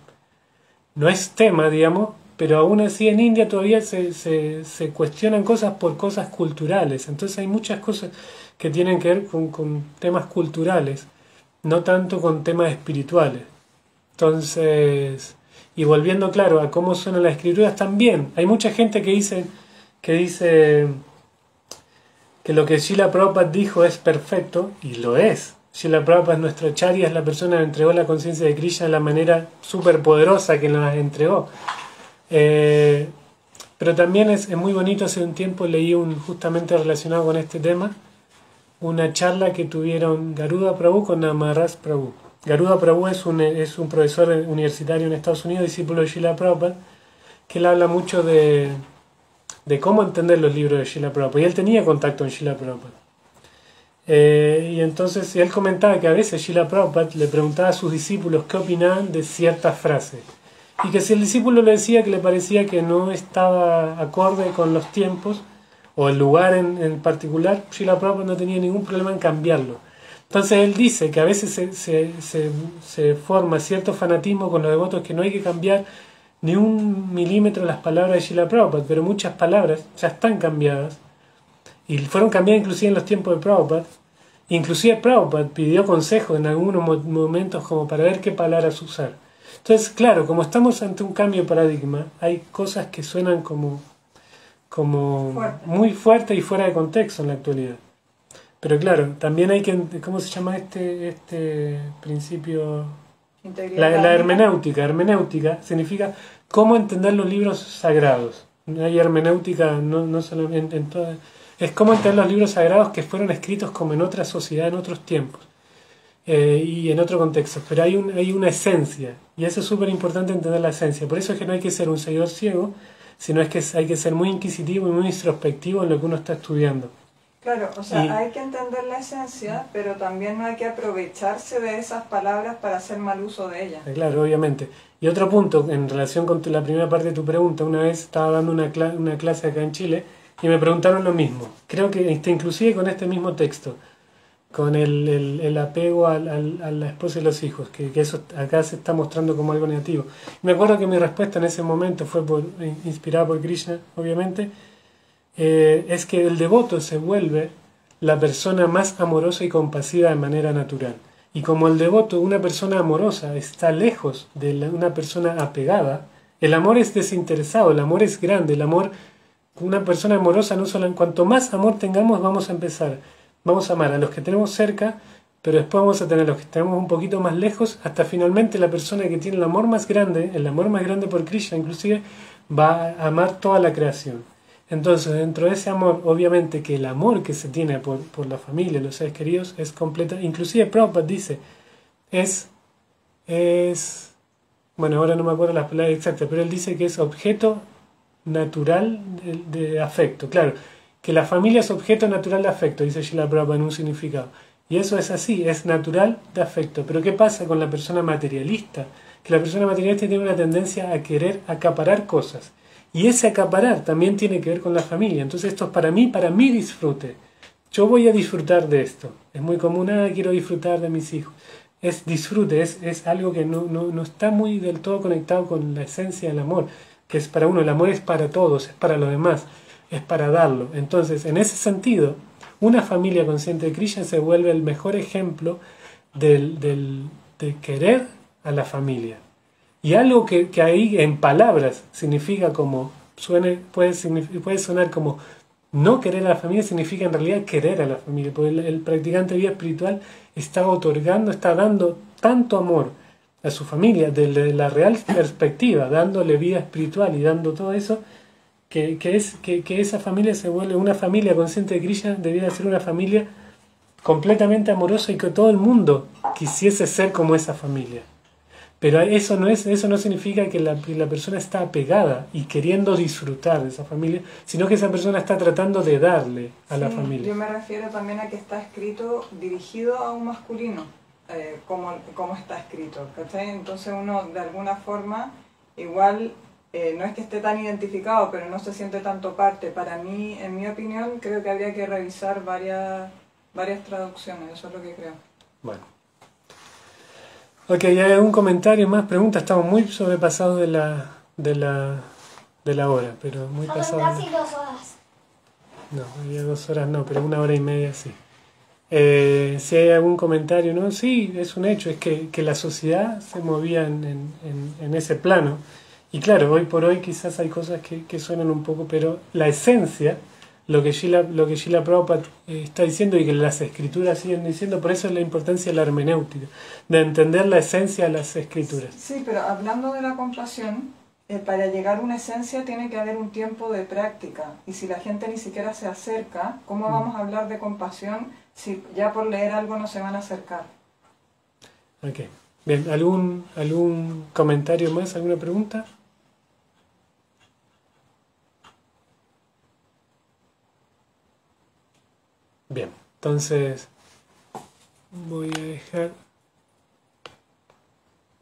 no es tema, digamos, pero aún así en India todavía se cuestionan cosas por cosas culturales. Entonces hay muchas cosas que tienen que ver con temas culturales, no tanto con temas espirituales. Entonces, y volviendo, claro, a cómo suenan las escrituras también, hay mucha gente que dice que lo que Srila Prabhupada dijo es perfecto, y lo es. Srila Prabhupada, nuestro acharya, es la persona que entregó la conciencia de Krishna de la manera súper poderosa que nos entregó. Pero también es muy bonito. Hace un tiempo leí justamente relacionado con este tema una charla que tuvieron Garuda Prabhu con Maharaj Prabhu. Garuda Prabhu es un profesor universitario en Estados Unidos, discípulo de Srila Prabhupada, que él habla mucho de cómo entender los libros de Srila Prabhupada, y él tenía contacto con Srila Prabhupada. Y entonces él comentaba que a veces Srila Prabhupada le preguntaba a sus discípulos qué opinaban de ciertas frases, y que si el discípulo le decía que le parecía que no estaba acorde con los tiempos o el lugar en particular, Srila Prabhupada no tenía ningún problema en cambiarlo. Entonces él dice que a veces se forma cierto fanatismo con los devotos, que no hay que cambiar ni un milímetro las palabras de Srila Prabhupada, pero muchas palabras ya están cambiadas y fueron cambiadas inclusive en los tiempos de Prabhupada, Inclusive Prabhupada pidió consejo en algunos momentos como para ver qué palabras usar. Entonces, claro, como estamos ante un cambio de paradigma, hay cosas que suenan como muy fuertes y fuera de contexto en la actualidad. Pero claro, también hay que, ¿cómo se llama este principio? La hermenéutica. Hermenéutica significa cómo entender los libros sagrados. Hay hermenéutica no solamente en todas. Es cómo entender los libros sagrados que fueron escritos como en otra sociedad, en otros tiempos y en otro contexto. Pero hay una esencia, y eso es súper importante entender la esencia. Por eso es que no hay que ser un seguidor ciego, sino es que hay que ser muy inquisitivo y muy introspectivo en lo que uno está estudiando. Claro, o sea, hay que entender la esencia, pero también no hay que aprovecharse de esas palabras para hacer mal uso de ellas. Claro, obviamente. Y otro punto, en relación con la primera parte de tu pregunta, una vez estaba dando una clase acá en Chile y me preguntaron lo mismo. Creo que inclusive con este mismo texto, con el apego a la esposa y los hijos, que eso acá se está mostrando como algo negativo. Me acuerdo que mi respuesta en ese momento fue inspirada por Krishna, obviamente, es que el devoto se vuelve la persona más amorosa y compasiva de manera natural. Y como el devoto, una persona amorosa, está lejos de una persona apegada, el amor es desinteresado, el amor es grande, el amor, una persona amorosa no solo, cuanto más amor tengamos vamos a amar a los que tenemos cerca, pero después vamos a tener a los que tenemos un poquito más lejos, hasta finalmente la persona que tiene el amor más grande por Krishna inclusive, va a amar toda la creación. Entonces, dentro de ese amor, obviamente que el amor que se tiene por la familia, los seres queridos, es completo. Inclusive Prabhupada dice, bueno, ahora no me acuerdo las palabras exactas, pero él dice que es objeto natural de afecto. Claro, que la familia es objeto natural de afecto, dice Srila Prabhupada en un significado. Y eso es así, es natural de afecto. Pero ¿qué pasa con la persona materialista? Que la persona materialista tiene una tendencia a querer acaparar cosas. Y ese acaparar también tiene que ver con la familia. Entonces esto es para mí disfrute. Yo voy a disfrutar de esto. Es muy común, quiero disfrutar de mis hijos. Es disfrute, es algo que no está muy del todo conectado con la esencia del amor, que es para uno. El amor es para todos, es para los demás, es para darlo. Entonces, en ese sentido, una familia consciente de Krishna se vuelve el mejor ejemplo de querer a la familia. Y algo que ahí en palabras significa como, puede sonar como no querer a la familia, significa en realidad querer a la familia, porque el practicante de vida espiritual está dando tanto amor a su familia, desde la real perspectiva, dándole vida espiritual y dando todo eso, que esa familia se vuelve una familia consciente de Krishna, debiera ser una familia completamente amorosa y que todo el mundo quisiese ser como esa familia. Pero eso no significa que la persona está apegada y queriendo disfrutar de esa familia, sino que esa persona está tratando de darle a la familia. Yo me refiero también a que está escrito dirigido a un masculino, como está escrito, ¿cachai? Entonces uno de alguna forma, igual, no es que esté tan identificado, pero no se siente tanto parte. Para mí, en mi opinión, creo que habría que revisar varias traducciones, eso es lo que creo. Bueno. Ok, ¿hay algún comentario más? Preguntas, estamos muy sobrepasados de la hora, pero muy son pasados. Casi 2 horas. No, había 2 horas no, pero 1 hora y media sí. Si hay algún comentario, ¿no? Sí, es un hecho, es que la sociedad se movía en ese plano. Y claro, hoy por hoy quizás hay cosas que suenan un poco, pero la esencia, lo que Srila Prabhupada está diciendo y que las escrituras siguen diciendo, por eso es la importancia de la hermenéutica, de entender la esencia de las escrituras. Sí, pero hablando de la compasión, para llegar a una esencia tiene que haber un tiempo de práctica. Y si la gente ni siquiera se acerca, ¿cómo vamos a hablar de compasión si ya por leer algo no se van a acercar? Ok. Bien, ¿algún comentario más? ¿Alguna pregunta? Bien, entonces voy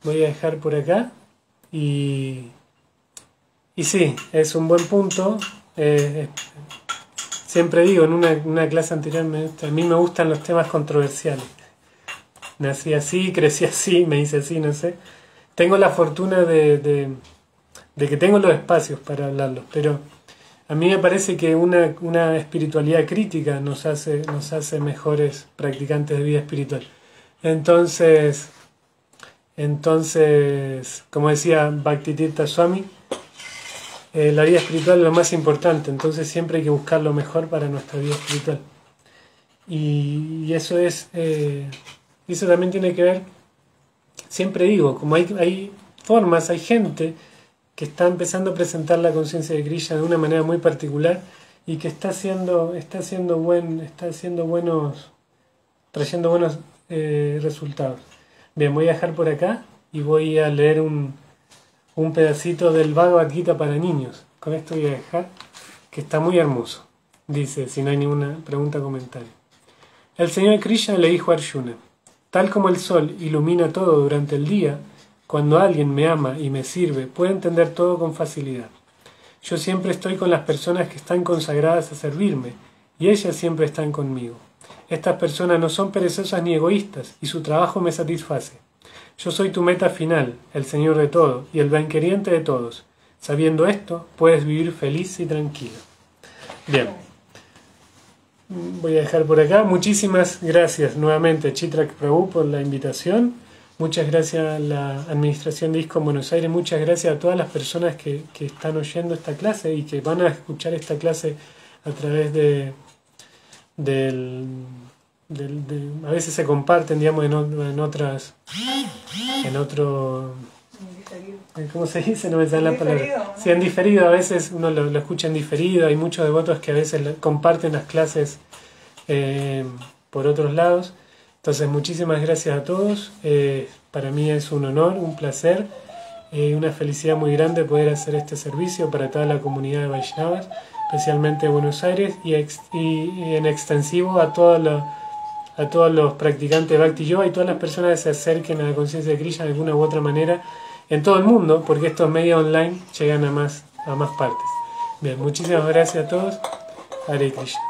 a dejar por acá y sí, es un buen punto. Siempre digo, en una clase anterior, a mí me gustan los temas controversiales. Nací así, crecí así, me hice así, no sé. Tengo la fortuna de que tengo los espacios para hablarlos, pero A mí me parece que una espiritualidad crítica nos hace mejores practicantes de vida espiritual. Entonces, como decía Bhaktitirtha Swami, la vida espiritual es lo más importante, entonces siempre hay que buscar lo mejor para nuestra vida espiritual. Y eso eso también tiene que ver, siempre digo, como hay formas, hay gente que está empezando a presentar la conciencia de Krishna de una manera muy particular y que trayendo buenos resultados. Bien, voy a dejar por acá y voy a leer un pedacito del Bhagavad Gita para niños. Con esto voy a dejar, que está muy hermoso. Dice, si no hay ninguna pregunta o comentario. El Señor Krishna le dijo a Arjuna: tal como el sol ilumina todo durante el día, cuando alguien me ama y me sirve, puede entender todo con facilidad. Yo siempre estoy con las personas que están consagradas a servirme, y ellas siempre están conmigo. Estas personas no son perezosas ni egoístas, y su trabajo me satisface. Yo soy tu meta final, el Señor de todo, y el benqueriente de todos. Sabiendo esto, puedes vivir feliz y tranquilo. Bien. Voy a dejar por acá. Muchísimas gracias nuevamente, Chitrak Prabhu, por la invitación. Muchas gracias a la Administración de ISKCON Buenos Aires. Muchas gracias a todas las personas que están oyendo esta clase y que van a escuchar esta clase a través a veces se comparten, digamos, ¿cómo se dice? No me sale la palabra. Sí, en diferido, a veces uno lo escucha en diferido. Hay muchos devotos que a veces comparten las clases por otros lados. Entonces, muchísimas gracias a todos. Para mí es un honor, un placer, una felicidad muy grande poder hacer este servicio para toda la comunidad de Vaishnavas, especialmente de Buenos Aires, y en extensivo a todos los practicantes de Bhakti Yoga y todas las personas que se acerquen a la conciencia de Krishna de alguna u otra manera en todo el mundo, porque estos medios online llegan a más partes. Bien, muchísimas gracias a todos. Hare Krishna.